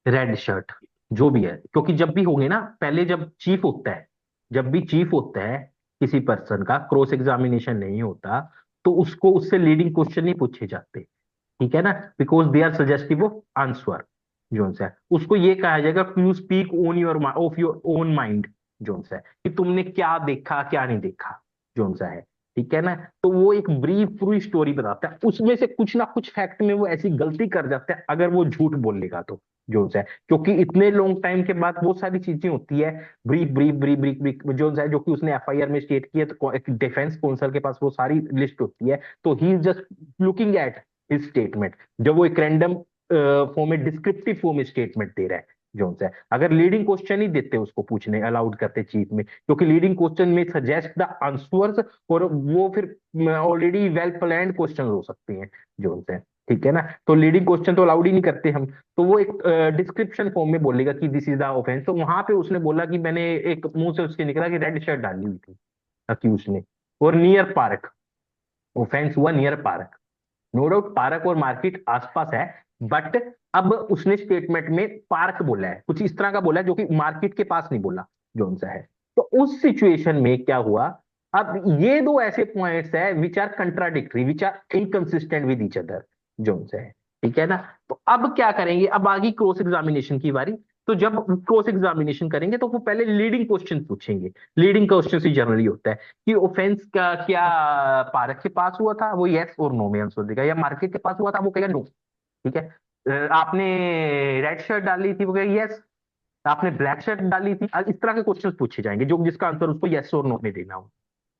रेड शर्ट जो भी है, क्योंकि जब भी होंगे ना, पहले जब चीफ होता है, जब भी चीफ होता है किसी पर्सन का, क्रॉस एग्जामिनेशन नहीं होता, तो उसको उससे लीडिंग क्वेश्चन नहीं पूछे जाते, ठीक है ना, because they are suggestive of answer, जोन सा है उसको ये कहा जाएगा you speak on your of your own mind, जोन सा है कि तुमने क्या देखा क्या नहीं देखा, जोन सा है, ठीक है ना। तो वो एक ब्रीफ पूरी स्टोरी बताता है, उसमें से कुछ ना कुछ फैक्ट में वो ऐसी गलती कर जाता है अगर वो झूठ बोलेगा तो, जोन सा है, क्योंकि इतने लॉन्ग टाइम के बाद वो सारी चीजें होती है, brief brief brief brief brief zone सा है, जो कि उसने एफआईआर में स्टेट किया, तो एक डिफेंस काउंसिल के पास वो सारी लिस्ट होती है, तो he is just looking at his statement, जब वो एक रैंडम फॉर्म में डिस्क्रिप्टिव फॉर्म में स्टेटमेंट दे रहा है, जोन सा है, अगर लीडिंग क्वेश्चन ही देते उसको पूछने अलाउड करते चीफ में, क्योंकि लीडिंग क्वेश्चन में सजेस्ट द आंसर्स, और वो फिर ऑलरेडी वेल प्लान्ड क्वेश्चन हो सकते हैं, जोन से, ठीक है ना, तो लीडिंग क्वेश्चन तो अलाउड ही नहीं करते हम, तो वो एक डिस्क्रिप्शन फॉर्म में बोलेगा कि दिस इज द ऑफेंस, तो वहां पे उसने बोला कि मैंने, एक मुंह से उसके निकला कि रेड शर्ट डाली हुई थी अक्यूज ने, और नियर पार्क, ऑफेंस हुआ near park, no doubt park और मार्केट आसपास है, बट अब उसने स्टेटमेंट में पार्क बोला है, कुछ इस तरह का बोला है जो कि मार्केट के पास नहीं बोला, जोन सा है, तो उस सिचुएशन में क्या हुआ, अब ये दो ऐसे पॉइंट्स है which are contradictory, which are inconsistent with each other, जोन सा है, ठीक है ना। तो अब क्या करेंगे, अब आगे क्रॉस एग्जामिनेशन की बारी, तो जब क्रॉस एग्जामिनेशन करेंगे तो वो पहले लीडिंग क्वेश्चन पूछेंगे, लीडिंग क्वेश्चन ही जनरली होता है कि ऑफेंस का क्या पार्क के पास हुआ था, वो यस और नो में आंसर देगा, या मार्केट के पास हुआ था वो कहेगा नो, ठीक है। आपने रेड शर्ट डाली थी वो कहेगा यस, आपने ब्लैक शर्ट डाली थी, इस तरह के क्वेश्चन पूछे जाएंगे जो जिसका आंसर उसको यस और नो में देना हो,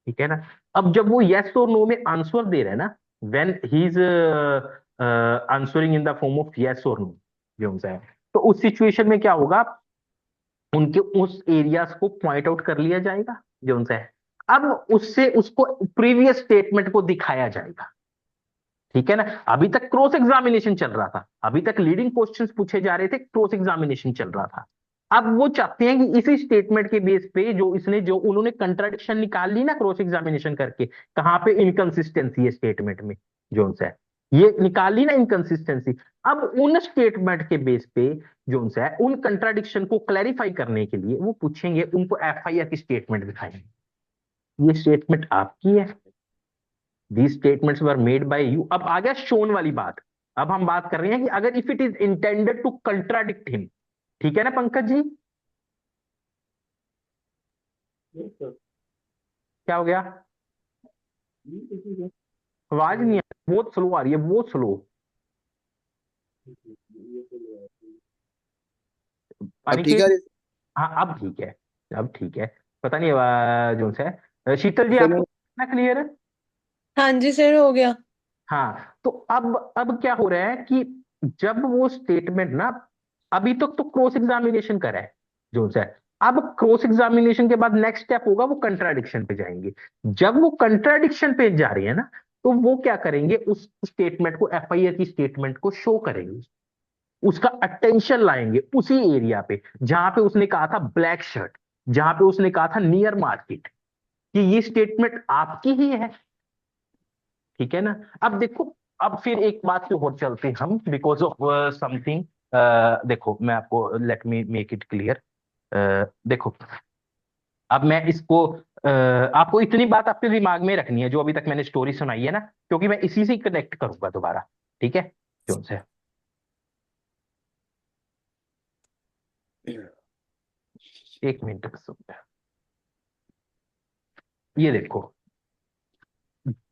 ठीक है ना। अब जब वो यस और नो में आंसर दे रहा है ना, when he is answering in the form of yes और नो, जो हमसे है, तो उस सिचुएशन में क्या होगा, उनके उस एरियाज को पॉइंट आउट कर लिया जाएगा, जो उनसे है, अब उससे उसको प्रीवियस स्टेटमेंट को दिखाया जाएगा, ठीक है ना। अभी तक क्रॉस एग्जामिनेशन चल रहा था, अभी तक लीडिंग क्वेश्चंस पूछे जा रहे थे, क्रॉस एग्जामिनेशन चल रहा था, अब वो चाहते हैं कि इसी स्टेटमेंट के बेस पे जो इसने जो उन्होंने कंट्राडिक्शन निकाल ली ना क्रॉस एग्जामिनेशन करके, कहां पे इनकंसिस्टेंसी है स्टेटमेंट में, जोन सा है, ये निकाल ली ना इनकंसिस्टेंसी, अब उन स्टेटमेंट के बेस पे जोन सा है, उन कंट्राडिक्शन को क्लैरिफाई करने के लिए वो पूछेंगे, उनको एफआईआर की स्टेटमेंट दिखाएंगे, ये स्टेटमेंट आपकी है, these statements were made by you। अब आ गया शोन वाली बात, अब हम बात कर रहे हैं कि अगर if it is intended to contradict him, ठीक है ना पंकज जी, क्या हो गया, आवाज नहीं आ रही, बहुत स्लो आ रही है, बहुत स्लो,
अब ठीक
अनिकेत,
है
हाँ अब ठीक है, अब ठीक है, पता नहीं जो से है, शीतल जी
सर।
आपको ना क्लियर है,
हाँ जी सर, हो गया।
हाँ तो अब क्या हो रहा है कि जब वो स्टेटमेंट ना, अभी तक तो क्रॉस एग्जामिनेशन करा है जो से, अब क्रॉस एग्जामिनेशन के बाद नेक्स्ट स्टेप होगा वो कंट्राडिक्शन पे जाएंगे, जब वो कंट्राडिक्शन पे जा रही है ना, तो वो क्या करेंगे, उस स्टेटमेंट को, एफआईआर की स्टेटमेंट को शो करेंगे, उसका अटेंशन लाएंगे उसी एरिया पे जहां पे उसने कहा था ब्लैक शर्ट, जहां पे उसने कहा था नियर मार्केट, कि ये स्टेटमेंट आपकी ही है, ठीक है ना। अब देखो, अब फिर एक बात पे और चलते हैं हम, बिकॉज ऑफ समथिंग, देखो मैं आपको, let me make it clear, देखो अब मैं इसको, आपको इतनी बात अपने दिमाग में रखनी है जो अभी तक मैंने स्टोरी सुनाई है ना, क्योंकि मैं इसी से कनेक्ट करूंगा दोबारा, ठीक है, जोन से, एक मिनट बस रुक जा। ये देखो,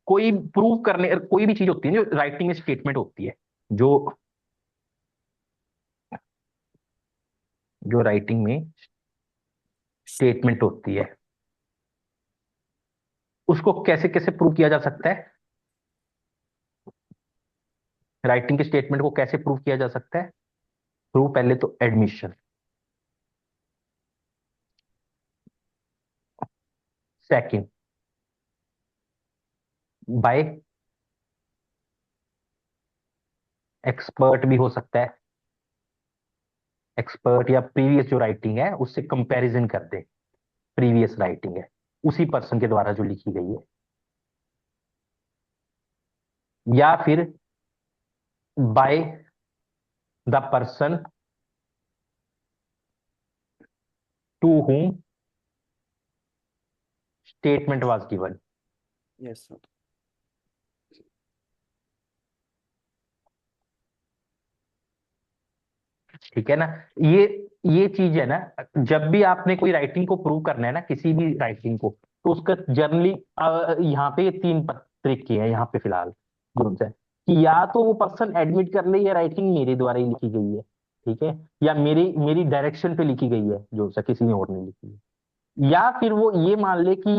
कोई प्रूव करने, कोई भी चीज होती है जो राइटिंग में स्टेटमेंट होती है, जो जो राइटिंग में स्टेटमेंट होती है, उसको कैसे कैसे प्रूव किया जा सकता है? राइटिंग के स्टेटमेंट को कैसे प्रूव किया जा सकता है? थ्रू पहले तो एडमिशन, सेकंड बाय एक्सपर्ट भी हो सकता है, एक्सपर्ट या प्रीवियस जो राइटिंग है उससे कंपैरिजन कर दे, प्रीवियस राइटिंग है उसी पर्सन के द्वारा जो लिखी गई है, या फिर by the person to whom statement was given.
Yes sir.
ठीक है ना? ये ये चीज है ना, जब भी आपने कोई राइटिंग को प्रूव करना है ना, किसी भी राइटिंग को, तो उसका जर्नली यहाँ पे ये तीन तरीके हैं यहाँ पे फिलहाल जो है, कि या तो वो पर्सन एडमिट कर ले ये राइटिंग मेरे द्वारा ही लिखी गई है, ठीक है, या मेरी मेरी डायरेक्शन पे लिखी गई है जो किसी ने और नहीं लिखी है, या फिर वो ये मान ले कि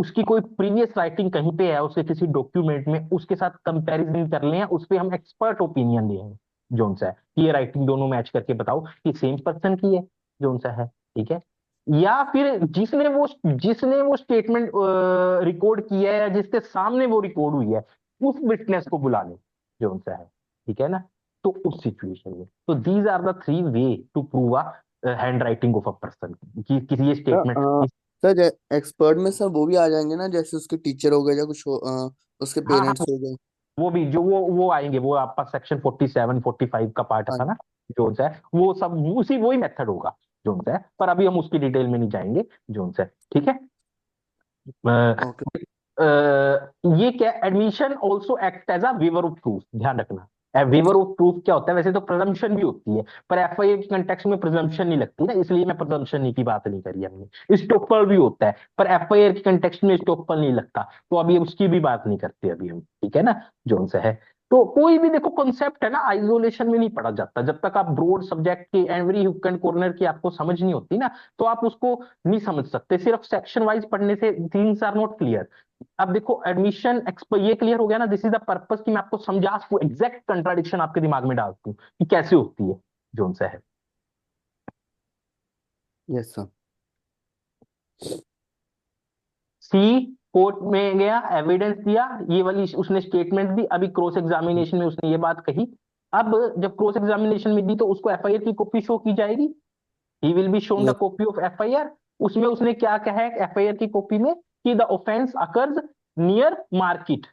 उसकी कोई प्रीवियस राइटिंग कहीं पे है उसके किसी डॉक्यूमेंट में, उसके साथ कंपैरिजन कर लें, उस पे हम एक्सपर्ट ओपिनियन लें जोन सा है कि ये राइटिंग दोनों मैच करके बताओ कि सेम पर्सन की है जोन सा है, ठीक है। या फिर जिसने वो स्टेटमेंट रिकॉर्ड किया है या जिसके सामने वो रिकॉर्ड हुई है उस विटनेस को बुला लें जोन सा है, ठीक है ना। तो उस सिचुएशन में, तो these are the three way to prove a handwriting of a person, कि किसी ये स्टेटमेंट।
सर एक्सपर्ट में सर वो भी आ जाएंगे ना, जैसे उसके टीचर हो गए या कुछ उसके
हाँ हाँ,
पेरेंट्स हो गए।
वो भी जो वो आएंगे, वो आपका सेक्शन 47 45 का पार्ट
हाँ।
था ना जो है, वो सब उसी वही मेथड होगा जो है, पर अभी हम उसकी डिटेल में नहीं जाएंगे जो है, ठीक है।
ओके।
ये क्या, admission also act as a waiver of proof, ध्यान रखना। वेवर ऑफ प्रूफ क्या होता है? वैसे तो प्रिजम्पशन भी होती है, पर एफआईआर के कंटेक्स्ट में प्रिजम्पशन नहीं लगती ना, इसलिए मैं प्रिजम्पशन की बात नहीं करी हमने। स्टॉपल भी होता है, पर एफआईआर के कंटेक्स्ट में स्टॉपल नहीं लगता, तो अभी उसकी भी बात नहीं करते अभी हम, ठीक है ना जोन से है। तो कोई भी देखो कॉन्सेप्ट है ना, आइसोलेशन में नहीं पढ़ा जाता, जब तक आप ब्रॉड सब्जेक्ट की एवरी हुक एंड कॉर्नर की आपको समझ नहीं होती ना, तो आप उसको नहीं समझ सकते। सिर्फ सेक्शन वाइज पढ़ने से थिंग्स आर नॉट क्लियर। अब देखो एडमिशन ये क्लियर हो गया ना, दिस इज द पर्पस कि मैं आपको समझा सकूं, एग्जैक्ट कंट्राडिक्शन आपके दिमाग में डाल दूं कि कैसे होती है जोन सा है।
Yes sir.
सी, कोर्ट में गया, एविडेंस दिया, ये वाली उसने स्टेटमेंट दी, अभी क्रॉस एग्जामिनेशन में उसने ये बात कही। अब जब क्रॉस एग्जामिनेशन में दी तो उसको एफआईआर की कॉपी शो की जाएगी, he will be shown the
yes.
Copy of FIR. उसमें उसने क्या कहा है एफआईआर की कॉपी में, कि the offence occurs near market,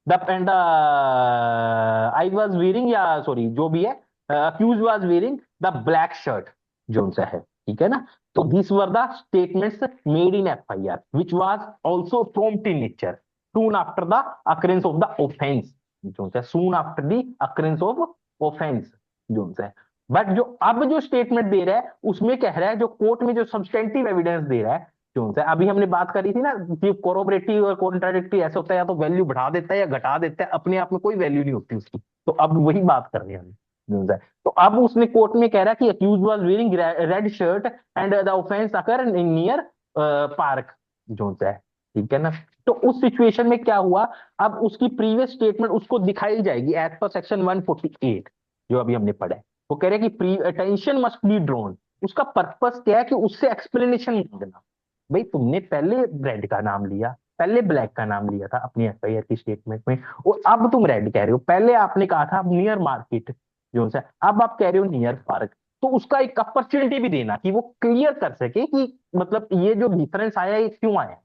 the and I was wearing, या सॉरी जो भी है, accused was wearing the black shirt जो सा है, ठीक है ना। तो this were the statements made in FIR which was also prompt in nature soon after the occurrence of the offence जो सा, soon after the occurrence of offence जो सा। बट जो अब जो स्टेटमेंट दे रहा है उसमें कह रहा है, जो कोर्ट में जो सब्सटेंटिव एविडेंस दे रहा है क्यों से, अभी हमने बात करी थी ना कि कोरोबरेटिव और कॉन्ट्राडिक्टरी ऐसा होता है, या तो वैल्यू बढ़ा देता है या घटा देता है, अपने आप में कोई वैल्यू नहीं होती उसकी। तो अब वही बात कर रहे हैं हम जो है। तो अब उसने कोर्ट में कह रहा है कि accused was wearing red shirt and the offence occur in near park जो है, ठीक है ना। तो उस सिचुएशन में क्या हुआ, अब उसकी प्रीवियस स्टेटमेंट उसको दिखाई जाएगी एज पर सेक्शन 148 जो अभी हमने पढ़ा है। वो कह रहे हैं कि अटेंशन मस्ट बी ड्रॉन, उसका पर्पस क्या है कि उससे एक्सप्लेनेशन मांगना। भाई तुमने पहले रेड का नाम लिया, पहले ब्लैक का नाम लिया था अपनी एफआईआर की स्टेटमेंट में, और अब तुम रेड कह रहे हो, पहले आपने कहा था नियर मार्केट जो सा, अब आप कह रहे हो नियर पार्क। तो उसका एक अपॉर्चुनिटी भी देना कि वो क्लियर कर सके कि मतलब ये जो डिफरेंस आया ये क्यों आया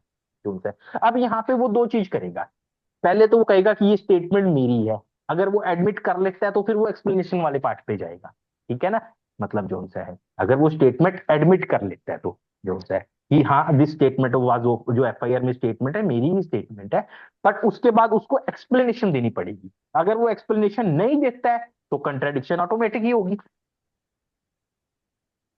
जो सा। अब यहाँ पे वो दो चीज करेगा, पहले तो वो कहेगा कि ये स्टेटमेंट मेरी है, अगर वो एडमिट कर लेता है तो फिर वो एक्सप्लेनेशन वाले पार्ट पे जाएगा, ठीक है ना। मतलब जो सा है, अगर वो स्टेटमेंट एडमिट कर लेता है तो जो सा है कि हाँ दिस स्टेटमेंट वाज, जो एफआईआर में स्टेटमेंट है मेरी ही स्टेटमेंट है, बट उसके बाद उसको एक्सप्लेनेशन देनी पड़ेगी। अगर वो एक्सप्लेनेशन नहीं देता है तो कंट्राडिक्शन ऑटोमेटिक ही होगी।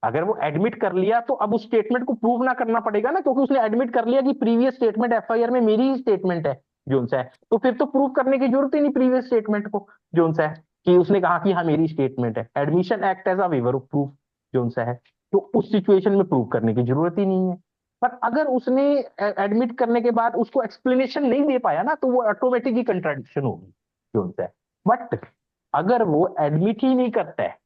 अगर वो एडमिट कर लिया तो अब उस स्टेटमेंट को प्रूव ना करना पड़ेगा ना, क्योंकि उसने एडमिट कर लिया कि प्रीवियस स्टेटमेंट एफआईआर में मेरी ही स्टेटमेंट है जो सा है, तो फिर तो प्रूव करने की जरूरत ही नहीं प्रीवियस स्टेटमेंट को जो सा है, कि उसने कहा कि हाँ मेरी स्टेटमेंट है। Admission act as a waiver of proof जो सा है, तो उस सिचुएशन में प्रूव करने की जरूरत ही नहीं है। पर अगर उसने एडमिट करने के बाद उसको एक्सप्लेनेशन नहीं दे पाया ना, तो वो ऑटोमेटिक ही कंट्राडिक्शन होगी जो सा है। बट अगर वो एडमिट ही नहीं करता है,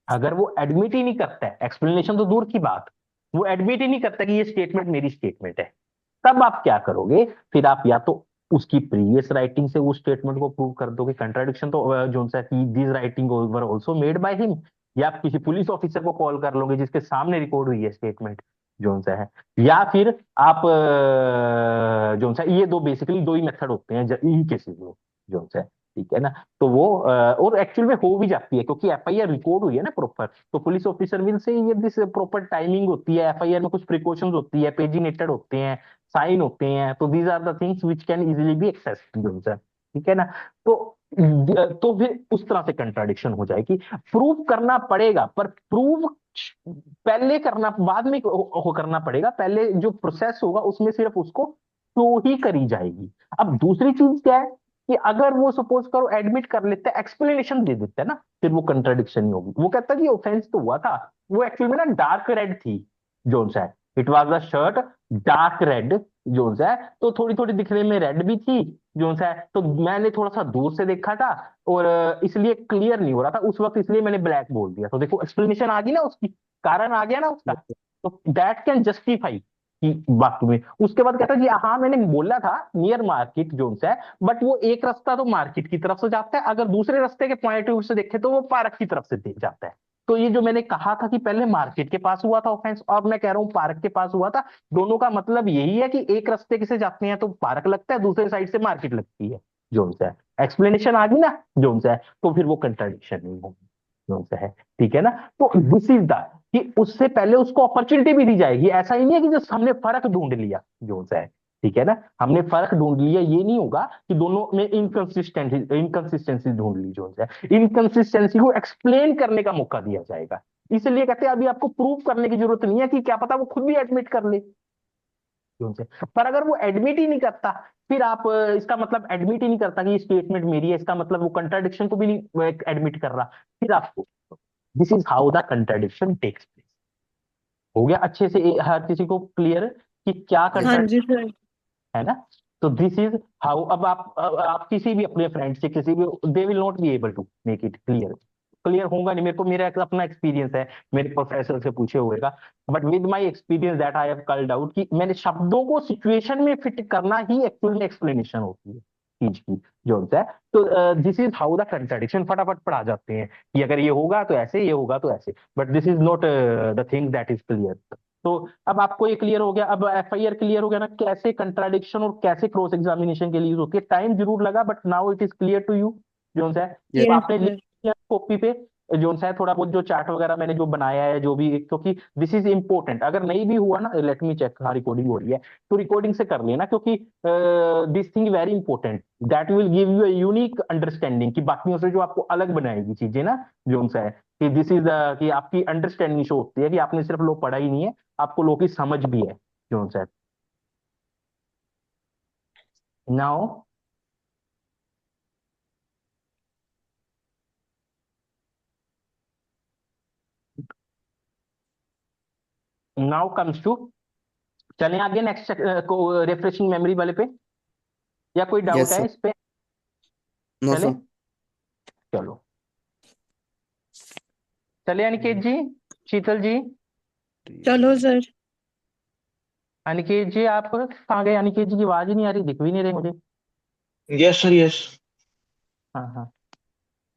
अगर वो एडमिट ही नहीं करता है, एक्सप्लेनेशन तो दूर की बात, वो एडमिट ही नहीं करता कि ये स्टेटमेंट मेरी स्टेटमेंट है, तब आप क्या करोगे? फिर आप या तो उसकी प्रीवियस राइटिंग से उस स्टेटमेंट को प्रूव कर दोगे, कंट्राडिक्शन तो जो सा कि this writing were also made by him, या आप किसी पुलिस ऑफिसर को कॉल कर लोगे जिसके सामने रिकॉर्ड हुई है स्टेटमेंट जो सा है। या फिर आप जो सा, ये दो बेसिकली दो ही मेथड होते हैं इन केसेस में जो सा है, ठीक है ना। तो वो और एक्चुअल में हो भी जाती है, क्योंकि एफआईआर रिकॉर्ड हुई है ना प्रॉपर, तो पुलिस ऑफिसर विल से ये दिस प्रॉपर टाइमिंग होती है, एफआईआर में कुछ प्रिकॉशंस होती है, पेजिनेटेड होते हैं, साइन होते हैं, तो these are the things which can easily be accessed, ठीक है ना। तो फिर उस तरह से कंट्राडिक्शन हो जाएगी। प्रूव करना पड़ेगा, पर प्रूव पहले करना, बाद में करना पड़ेगा, पहले जो प्रोसेस होगा उसमें सिर्फ उसको शो ही करी जाएगी। अब दूसरी चीज क्या है कि अगर वो सपोज करो एडमिट कर लेते हैं, एक्सप्लेनेशन दे देते हैं ना, फिर वो कंट्राडिक्शन ही होगी। वो कहता है कि ऑफेंस तो हुआ था, वो एक्चुअली में ना डार्क रेड थी जोन सा है, it was the shirt dark red zone सा है, तो थोड़ी थोड़ी दिखने में रेड भी थी जोन सा है, तो मैंने थोड़ा सा दूर से देखा था और इसलिए क्लियर नहीं हो रहा था उस वक्त, इसलिए मैंने ब्लैक बोल दिया। तो देखो एक्सप्लेनेशन आ गई ना उसकी, कारण आ गया ना उसका, तो दैट कैन जस्टिफाई कि बात में। उसके बाद कहता है जी हाँ मैंने बोला था नियर मार्केट जोन से है, बट वो एक रास्ता तो मार्केट की तरफ से जाता है, अगर दूसरे रास्ते के पॉइंट ऑफ व्यू से देखे तो वो पार्क की तरफ से जाता है। तो ये जो मैंने कहा था कि पहले मार्केट के पास हुआ था ऑफेंस, और मैं कह रहा हूँ पार्क के पास हुआ था, दोनों का मतलब यही है कि एक रास्ते से जाते हैं तो पार्क लगता है, दूसरे साइड से मार्केट लगती है जोन से है। एक्सप्लेनेशन आ गई ना जोन से है, तो फिर वो कंट्राडिक्शन नहीं होगी जोन से है, ठीक है ना। तो दिस इज द कि उससे पहले उसको अपॉर्चुनिटी भी दी जाएगी, ऐसा ही नहीं है कि जो हमने फर्क ढूंढ लिया जो सा है, ठीक है ना, हमने फर्क ढूंढ लिया, ये नहीं होगा कि दोनों में इनकंसिस्टेंसी ढूंढ ली जो है, इनकंसिस्टेंसी को एक्सप्लेन करने का मौका दिया जाएगा। इसलिए कहते हैं अभी आपको प्रूव करने की जरूरत नहीं है, कि क्या पता वो खुद भी एडमिट कर ले जो से। पर अगर वो एडमिट ही नहीं करता, फिर आप इसका मतलब एडमिट ही नहीं करता कि ये स्टेटमेंट मेरी है, इसका मतलब वो कंट्राडिक्शन को भी नहीं एडमिट कर रहा, फिर आपको, this is how the contradiction takes place. हो गया अच्छे से हर किसी को क्लियर कि क्या
यस
हाँ
सर।
जी सर।
है ना। तो दिस इज हाउ, अब आप किसी भी अपने फ्रेंड से किसी भी, they will not be able to make it clear, clear होगा नहीं। मेरे को मेरा एक अपना एक्सपीरियंस है, मेरे प्रोफेसर से पूछे हुए का, but with my experience that I have culled out कि मैंने शब्दों को सिचुएशन में फिट करना ही एक्चुअल में एक्सप्लेनेशन होती है चीज की जो होता है। तो this is how the contradiction फटाफट पढ़ा जाते हैं कि अगर ये होगा तो ऐसे, ये होगा तो ऐसे, but this is not the thing that is clear. तो अब आपको ये क्लियर हो गया, अब एफआईआर क्लियर हो गया ना, कैसे कंट्राडिक्शन और कैसे क्रॉस एग्जामिनेशन के लिए यूज होती है। टाइम जरूर लगा, but now it is clear to you जो है।
यस
तो
यस
आपने लिख
सर।
लिया कॉपी पे जो है, थोड़ा बहुत जो चार्ट वगैरह मैंने जो बनाया है जो भी, क्योंकि दिस इज इंपॉर्टेंट। अगर नहीं भी हुआ ना, लेट मी चेक, हाँ रिकॉर्डिंग हो रही है, तो रिकॉर्डिंग से कर लेना, क्योंकि this thing very important, that will give U a unique understanding, कि बाकियों से जो आपको अलग बनाएगी चीजें ना जो है, कि दिस इज कि आपकी अंडरस्टैंडिंग शो होती है कि आपने सिर्फ लो पढ़ा ही नहीं है, आपको लोगों की समझ भी है जो है। नाउ नाउ कम्स टू, चलें आगे नेक्स्ट को रिफ्रेशिंग मेमोरी वाले पे, या कोई डाउट
यस
है
सर।
इस पे?
नो
चले,
सर।
चलो चले अनिकेत जी, शीतल जी।
चलो सर।
अनिकेत जी आप कहाँ गए? अनिकेत जी की आवाज ही नहीं आ रही, दिख भी नहीं रहे मुझे।
Yes sir yes.
हाँ हाँ,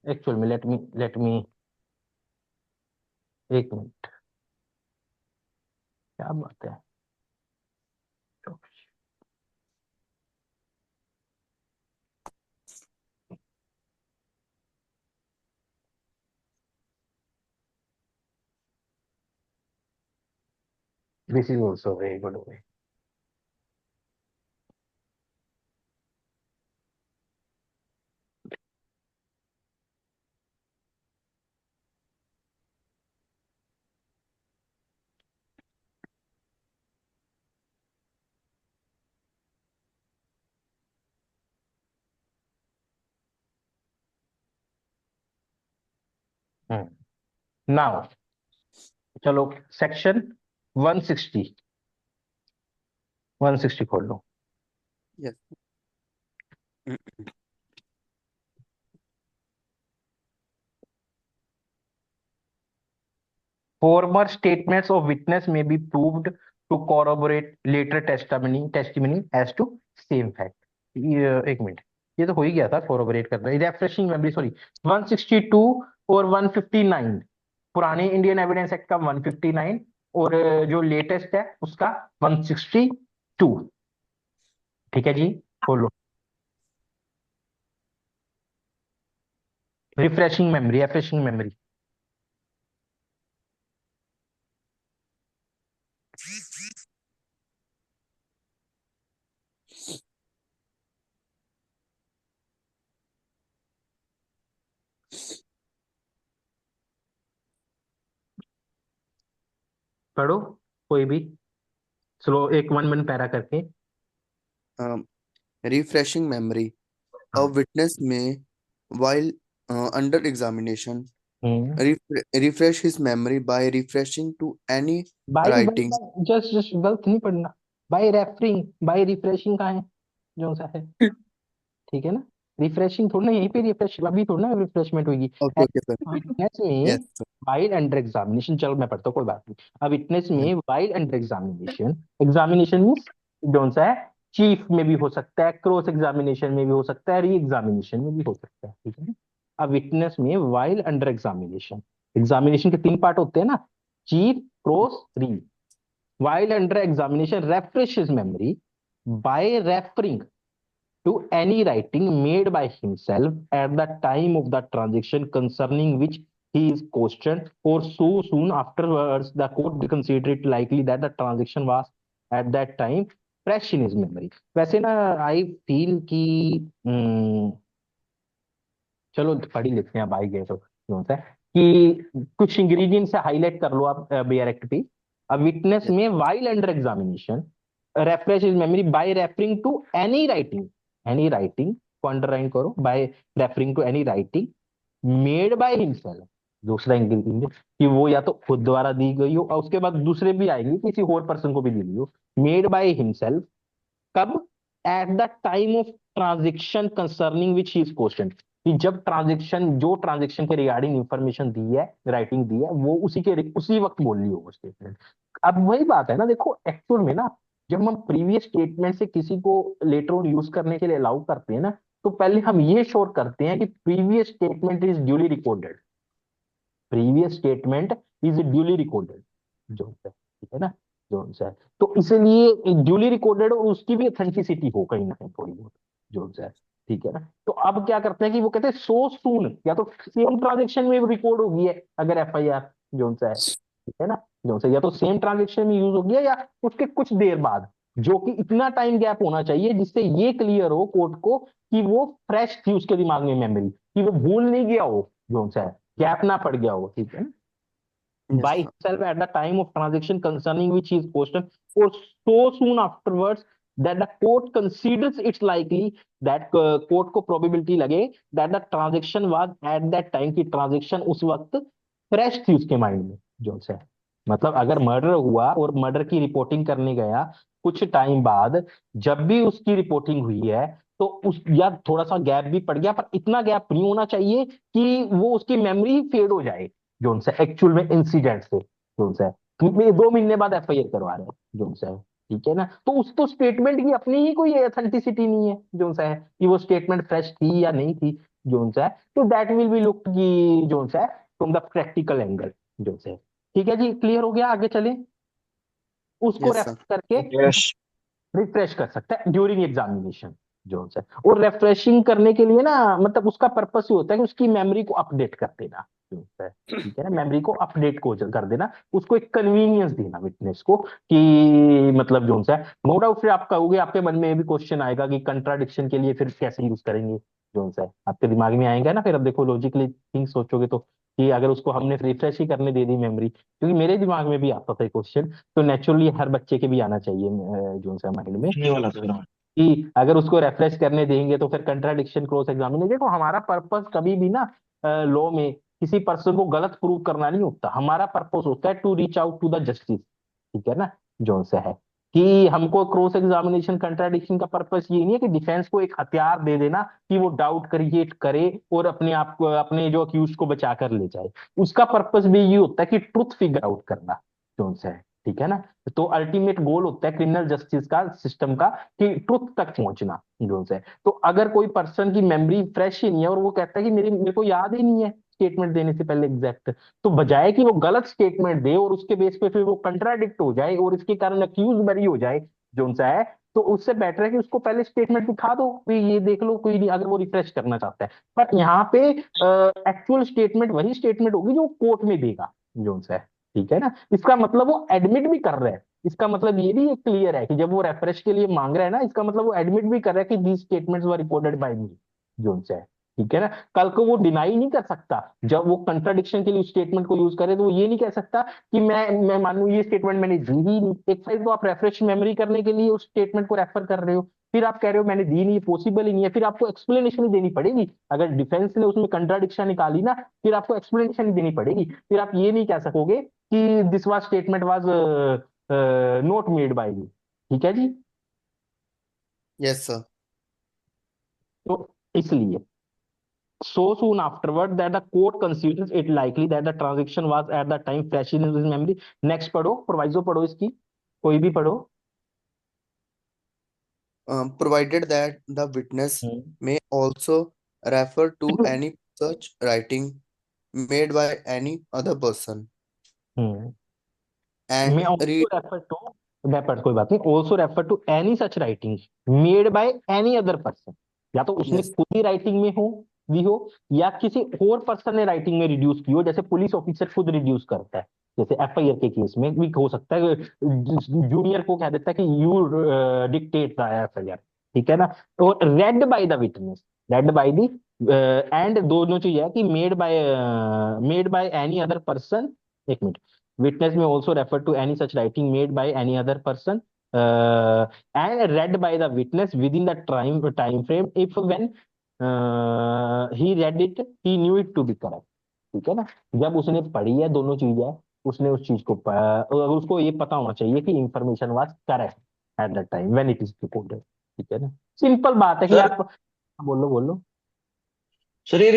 एक्चुअल में लेट मी एक मिनट, क्या बात है। This is also very good way. Now चलो सेक्शन 160, 160 खोल लो।
Yes.
Former statements of witness may be proved to corroborate later testimony as to same fact। ये एक मिनट, ये तो हो ही गया था corroborate करना। रिफ्रेशिंग मेमोरी, सॉरी, 162 और 159, पुराने इंडियन एविडेंस एक्ट का 159 और जो लेटेस्ट है उसका 162। ठीक है जी, बोलो। Refreshing memory. पढ़ो कोई भी, स्लो, एक वन वन पैरा करके।
Refreshing memory. A
हाँ।
witness may, while under examination,
hmm.
refresh his memory by refreshing to any
by
writing.
Just just गलत नहीं पढ़ना। बाई रेफरिंग, बाई रिफ्रेशिंग कहाँ है, जो सा है, ठीक है ना। रिफ्रेशिंग थोड़ा ना, यहीं पे रिफ्रेश, अभी थोड़ा ना रिफ्रेशमेंट होगी।
Okay, okay, sir.
विटनेस में
Yes, sir.
While under examination, चलो मैं पढ़ता हूँ, कोई बात नहीं। अब विटनेस में while under examination, examination means जो सा है, चीफ में भी हो सकता है, क्रॉस एग्जामिनेशन में भी हो सकता है, री एग्जामिनेशन में भी हो सकता है, ठीक है ना। अब विटनेस में वाइल अंडर एग्जामिनेशन, एग्जामिनेशन के 3 पार्ट होते हैं ना, चीफ, क्रॉस, री। While under examination, refresh his memory by referring to any writing made by himself at the time of the transaction concerning which he is questioned, or so soon afterwards the court consider it likely that the transaction was at that time fresh in his memory। वैसे ना I feel कि चलो पढ़ ही लेते हैं, अब आ ही गए तो क्यों होता है कि कुछ इंग्रेडिएंट से हाईलाइट कर लो आप बेयर एक्ट पे। A witness
Yes.
May while under examination refresh his memory by referring to any writing को अंडरलाइन करो, by referring to any writing made by himself. दूसरा इंग्रेडिएंट कि वो या तो खुद द्वारा दी गई हो, और उसके बाद दूसरे भी आएंगे, किसी और पर्सन को भी दी गई हो, मेड बाय हिमसेल्फ। कब? At the time of transaction concerning which he is question, कि जब ट्रांजेक्शन, जो ट्रांजेक्शन के रिगार्डिंग इंफॉर्मेशन दी है, राइटिंग दी है, वो उसी वक्त बोल रही हो स्टेटमेंट। अब वही बात है ना, देखो एक्चुअल में ना, जब हम प्रीवियस स्टेटमेंट से किसी को लेटर ऑन यूज करने के लिए अलाउ करते हैं ना, तो पहले हम ये श्योर करते हैं कि previous statement is duly recorded, previous statement is duly recorded, जो है, ठीक है ना, जो है। तो इसलिए ड्यूली रिकॉर्डेड और उसकी भी ऑथेंटिसिटी हो कहीं ना कहीं थोड़ी बहुत, जो है, ठीक है ना। तो अब क्या करते हैं कि वो कहते हैं सो सून, या तो सेम ट्रांजेक्शन में रिकॉर्ड होगी है अगर एफआईआर, जो है, ठीक है ना, जो है, या तो सेम ट्रांजेक्शन में यूज होगी है या उसके कुछ देर बाद, जो कि इतना टाइम गैप होना चाहिए जिससे ये क्लियर हो कोर्ट को कि वो फ्रेश थी उसके दिमाग में मेमोरी, कि वो भूल नहीं गया हो, जो है, गैप ना पड़ गया हो, ठीक है ना।
Yes,
by
sir.
himself at the time of transaction concerning which he is questioned, or so soon afterwards that the court considers it's likely that court को probability लगे that the transaction was at that time, की transaction उस वक्त fresh थी उसके mind में, जो है। मतलब अगर मर्डर हुआ और मर्डर की रिपोर्टिंग करने गया कुछ टाइम बाद, जब भी उसकी रिपोर्टिंग हुई है, तो उस या थोड़ा सा गैप भी पड़ गया, पर इतना गैप नहीं होना चाहिए कि वो उसकी मेमोरी फेड हो जाए, जो उनसे एक्चुअल में इंसिडेंट से, जो उनसे क्योंकि 2 महीने बाद एफआईआर करवा रहे हैं, जो उनसे है, ठीक है ना। तो उस तो स्टेटमेंट की अपनी ही कोई ऑथेंटिसिटी नहीं है, जो उनसे है कि वो स्टेटमेंट फ्रेश थी या नहीं थी, जो उनसे है। तो दैट विल बी लुक्ड की, जो उनसे है, फ्रॉम द प्रैक्टिकल एंगल, जो उनसे है। ठीक है जी, क्लियर हो गया, आगे चले। उसको
Yes, sir.
रेफर करके
यस।
रिफ्रेश कर सकता है ड्यूरिंग एग्जामिनेशन, जो है। और रिफ्रेशिंग करने के लिए ना, मतलब उसका पर्पस ये होता है कि उसकी मेमोरी को अपडेट कर देना, जो है, ठीक है ना, मेमोरी को अपडेट को कर देना, उसको एक कन्वीनियंस देना विटनेस को, कि मतलब जो है, नो डाउट फिर आप कहोगे, आपके मन में भी क्वेश्चन आएगा कि कंट्राडिक्शन के लिए फिर कैसे यूज करेंगे, जो है, आपके दिमाग में आएगा ना, फिर अब देखो लॉजिकली थिंक सोचोगे तो, कि अगर उसको हमने रिफ्रेश ही करने दे दी मेमोरी, क्योंकि मेरे दिमाग में भी आता था क्वेश्चन, तो नेचुरली हर बच्चे के भी आना चाहिए जो सा माइंड में,
नहीं वाला था
कि अगर उसको रेफरेंस करने देंगे तो फिर कंट्राडिक्शन क्रॉस एग्जामिनेशन। देखो हमारा पर्पस कभी भी ना लॉ में किसी पर्सन को गलत प्रूव करना नहीं होता, हमारा पर्पस होता है to reach out to the justice, ठीक है ना, जो से है कि हमको क्रॉस एग्जामिनेशन कंट्राडिक्शन का पर्पस ये नहीं है कि डिफेंस को एक हथियार दे देना कि वो डाउट क्रिएट करे और अपने आप को, अपने जो अक्यूज को बचा कर ले जाए। उसका पर्पस भी ये होता है कि ट्रुथ फिगर आउट करना, जो से है, ठीक है ना। तो अल्टीमेट गोल होता है क्रिमिनल जस्टिस का, सिस्टम का, कि ट्रुथ तक पहुंचना, जो से। तो अगर कोई पर्सन की मेमोरी फ्रेश ही नहीं है और वो कहता है कि मेरे को याद ही नहीं है स्टेटमेंट देने से पहले एग्जैक्ट, तो बजाय कि वो गलत स्टेटमेंट दे और उसके बेस पे फिर वो कंट्राडिक्ट हो जाए और इसके कारण अक्यूज बरी हो जाए, जो सा है, तो उससे बेटर है कि उसको पहले स्टेटमेंट दिखा दो कि ये देख लो, कोई नहीं, अगर वो रिफ्रेश करना चाहता है। पर यहाँ पे एक्चुअल स्टेटमेंट वही स्टेटमेंट होगी जो कोर्ट में देगा, जो सा है, ठीक है ना। इसका मतलब वो एडमिट भी कर रहा है, इसका मतलब ये भी क्लियर है कि जब वो रेफरेंस के लिए मांग रहा है ना, इसका मतलब वो एडमिट भी कर रहा है कि these statements were reported by me, जो सा है, ठीक है ना। कल को वो डिनाई नहीं कर सकता, जब वो कंट्राडिक्शन के लिए स्टेटमेंट को यूज करे तो वो ये नहीं कह सकता कि मैं मानू ये स्टेटमेंट मैंने दी ही नहीं। एक साइड तो आप रेफरेंस मेमोरी करने के लिए उस स्टेटमेंट को रेफर कर रहे हो, फिर आप कह रहे हो मैंने दी नहीं, पॉसिबल ही नहीं है, फिर आपको एक्सप्लेनेशन ही देनी पड़ेगी। अगर डिफेंस ने उसमें कंट्राडिक्शन निकाली ना, फिर आपको एक्सप्लेनेशन ही देनी पड़ेगी। फिर आप ये नहीं कह सकोगे कि this was statement was note made by you, ठीक है जी।
Yes, sir.
तो इसलिए so soon afterward that the court considers it likely that the transaction was at the time fresh in his memory। next पढ़ो, proviso पढ़ो इसकी, कोई भी पढ़ो।
Provided that the witness
hmm
may also refer to any such writing made by any other person
hmm मैं
and
also
read.
Refer to, मैं पढ़, कोई बात नहीं, also refer to any such writing made by any other person, या तो उसने
Yes.
खुद ही राइटिंग में हो दी हो, या किसी और पर्सन ने राइटिंग में रिड्यूस की हो, जैसे पुलिस ऑफिसर खुद रिड्यूस करता है, जैसे एफआईआर के केस में भी हो सकता है, जूनियर को कह देता है कि यू डिक्टेट द एफआईआर, ठीक है ना। और red by the witness, red by the, and दोनों चीज है कि made by any other person, एक minute, witness may also refer to any such writing made by any other person and read by the witness within the time frame if when he read it he knew it to be correct, ठीक है ना। जब उसने पढ़ी है, दोनों चीज है, उसने उस चीज को अगर उसको ये पता होना चाहिए कि information was correct at that time when it is recorded, ठीक है ना। सिंपल बात है कि
सर
आप बोलो बोलो।
सर ये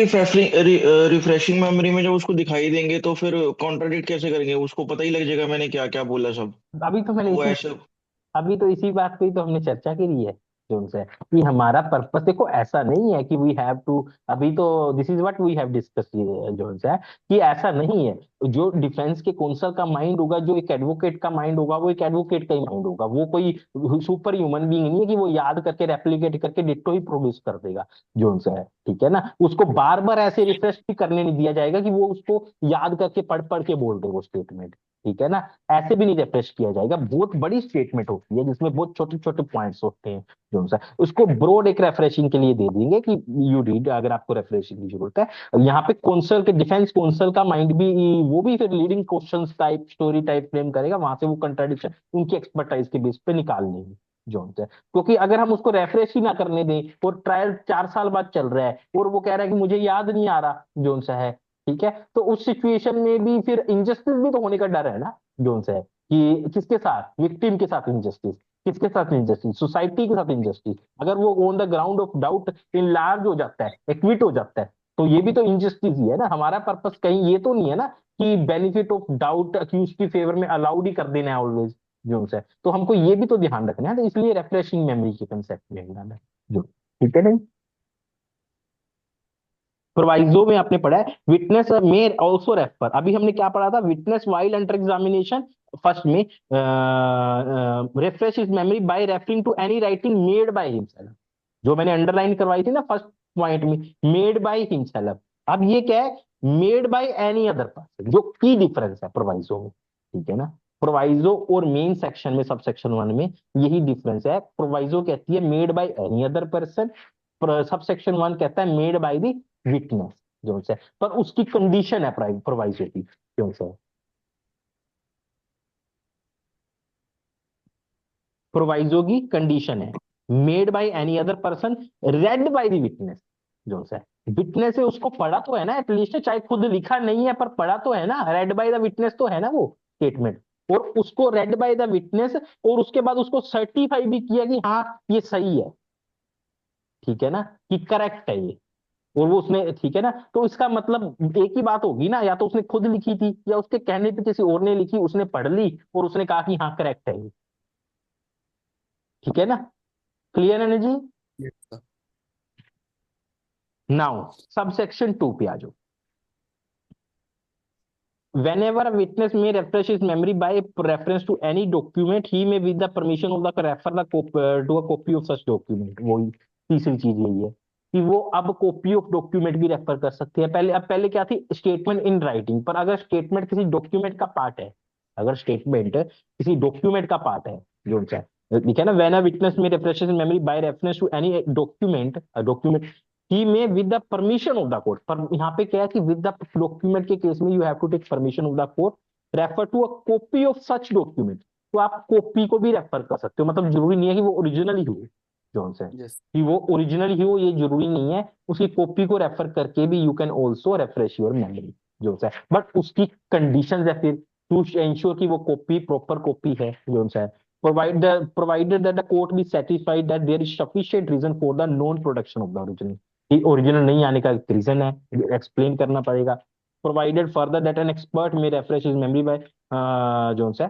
रिफ्रेशिंग मेमोरी में जब उसको दिखाई देंगे तो फिर कॉन्ट्राडिक्ट कैसे करेंगे, उसको पता ही लग जाएगा मैंने क्या क्या बोला सब।
अभी तो मैंने
वो
इसी
ऐसे।
अभी तो इसी बात पे ही तो हमने चर्चा करी है, जो उनसे कि हमारा पर्पस देखो ऐसा नहीं है कि वी हैव टू, अभी तो this is what we have discuss, जो उनसे है कि ऐसा नहीं है। जो डिफेंस के कौंसल का माइंड होगा, जो एक एडवोकेट का माइंड होगा, वो एक एडवोकेट का ही माइंड होगा, वो कोई सुपर ह्यूमन बीइंग नहीं है कि वो याद करके रेप्लिकेट करके डिट्टो ही प्रोड्यूस कर देगा, जो उनसे है, ठीक है ना। उसको बार बार ऐसे रिफ्रेश भी करने नहीं दिया जाएगा कि वो उसको याद करके पढ़ पढ़ के बोल दे वो स्टेटमेंट, ठीक है ना। ऐसे भी नहीं रिफ्रेश किया जाएगा, बहुत बड़ी स्टेटमेंट होती है जिसमें बहुत छोटे छोटे पॉइंट्स होते हैं, जो सा उसको ब्रॉड एक रेफ्रेशिंग के लिए दे देंगे कि यू रीड, अगर आपको रेफ्रेशिंग की जरूरत है। यहाँ पे कौंसल के, डिफेंस कौंसल का माइंड भी, वो भी फिर leading questions type story type frame करेगा, वहां से वो कंट्राडिक्शन उनकी एक्सपर्टाइज के बेस पे निकाल लेंगे, जो है। क्योंकि अगर हम उसको रेफ्रेश ही ना करने दें और ट्रायल 4 साल बाद चल रहा है और वो कह रहा है कि मुझे याद नहीं आ रहा, जो सा है, ठीक है, तो उस सिचुएशन में भी फिर इंजस्टिस भी तो होने का डर है ना, जोन से है कि किसके साथ, विक्टिम के साथ इंजस्टिस, किसके साथ इंजस्टिस, सोसाइटी के साथ इंजस्टिस। अगर वो on the ground of doubt in large हो जाता है, एक्विट हो जाता है, तो ये भी तो इंजस्टिस ही है ना। हमारा पर्पस कहीं ये तो नहीं है ना कि बेनिफिट ऑफ डाउट अक्यूज की फेवर में अलाउड ही कर देना है ऑलवेज, जो से, तो हमको ये भी तो ध्यान रखना है, तो इसलिए रेफ्रेशिंग मेमोरी के कंसेप्ट में है जो, ठीक है नहीं। प्रोवाइजो में आपने पढ़ा है विटनेस में ऑल्सो रेफर, अभी हमने क्या पढ़ा था, witness while under examination first में refresh his memory by referring to any writing made by himself, जो मैंने अंडरलाइन करवाई थी ना फर्स्ट पॉइंट में, मेड बाय हिमसेल्फ। अब ये क्या है, made by any other person, जो की डिफरेंस है प्रोवाइजो में, ठीक है ना। प्रोवाइजो और मेन सेक्शन में, सब सेक्शन 1 में यही डिफरेंस है। प्रोवाइजो कहती है made by any other person, sub section 1 कहता है मेड बाय दी विटनेस, जो से, पर उसकी कंडीशन है प्रोवाइजो की, क्यों से, प्रोवाइजो की कंडीशन है made by any other person red by the witness, जो से, विटनेस है, उसको पढ़ा तो है ना एटलीस्ट, चाहे खुद लिखा नहीं है पर पढ़ा तो है ना, रेड बाय द विटनेस तो है ना वो स्टेटमेंट। और उसको रेड बाय द विटनेस, और उसके बाद उसको सर्टिफाई भी किया कि हाँ ये सही है, ठीक है ना, कि करेक्ट है ये। और वो उसने, ठीक है ना, तो इसका मतलब एक ही बात होगी ना, या तो उसने खुद लिखी थी या उसके कहने पे किसी और ने लिखी, उसने पढ़ ली और उसने कहा कि हाँ करेक्ट है ये, ठीक है ना। क्लियर है ना जी।
Yes, sir.
Now sub section 2 पे आ जाओ। Whenever a witness may refresh his memory by reference to any document, he may, with the permission of the refer the to a copy of such document। वही तीसरी चीज यही है कि वो अब कॉपी ऑफ डॉक्यूमेंट भी रेफर कर सकते हैं। पहले क्या थी, स्टेटमेंट इन राइटिंग, पर अगर स्टेटमेंट किसी डॉक्यूमेंट का पार्ट है, अगर स्टेटमेंट किसी डॉक्यूमेंट का पार्ट है, जो ठीक है ना, व्हेन अ विटनेस में refreshes memory by reference to any document he में with the permission of the court. पर यहाँ पे क्या है कि विद द डॉक्यूमेंट के केस में you have to take permission of the court, refer to a copy of such document. तो आप कॉपी को भी रेफर कर सकते हो, मतलब जरूरी नहीं है कि वो ओरिजिनल ही हो, जोन से
Yes.
कि वो ओरिजिनल ही हो, ये जरूरी नहीं है। उसकी कॉपी को रेफर करके भी you can also refresh your memory, जो है, बट उसकी कंडीशन है फिर टू इंश्योर कि वो कॉपी प्रॉपर कॉपी है, जो है, provided that the court be satisfied that there is sufficient reason for the non production of the original। कि ओरिजिनल नहीं आने का रीजन है, एक्सप्लेन करना पड़ेगा। Provided further that an expert में रेफ्रेश हिज मेमोरी बाय जो है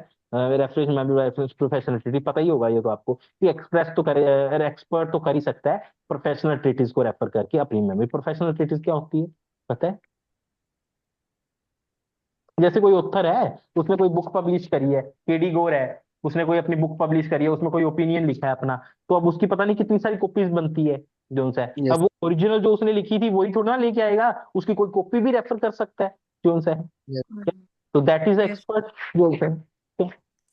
refresh memory by professional treaty. पता ही होगा ये तो आपको कि एक्सप्रेस तो करे, एक्सपर्ट तो कर ही सकता है प्रोफेशनल ट्रीटीज को रेफर करके अपनी मेमोरी। प्रोफेशनल ट्रीटीज क्या होती है पता है? जैसे कोई ऑथर है, उसने कोई बुक पब्लिश करी है, केडी गोर है, उसने कोई अपनी बुक पब्लिश करी है, उसमें कोई ओपिनियन लिखा है अपना, तो अब उसकी पता नहीं कितनी सारी कॉपीज बनती है जो है।
Yes.
अब वो ओरिजिनल जो उसने लिखी थी वही थोड़ा ना लेके आएगा, उसकी कोई कॉपी भी रेफर कर सकता है जो है।
Yes.
तो दैट इज
यस
एक्सपर्ट जो है। तो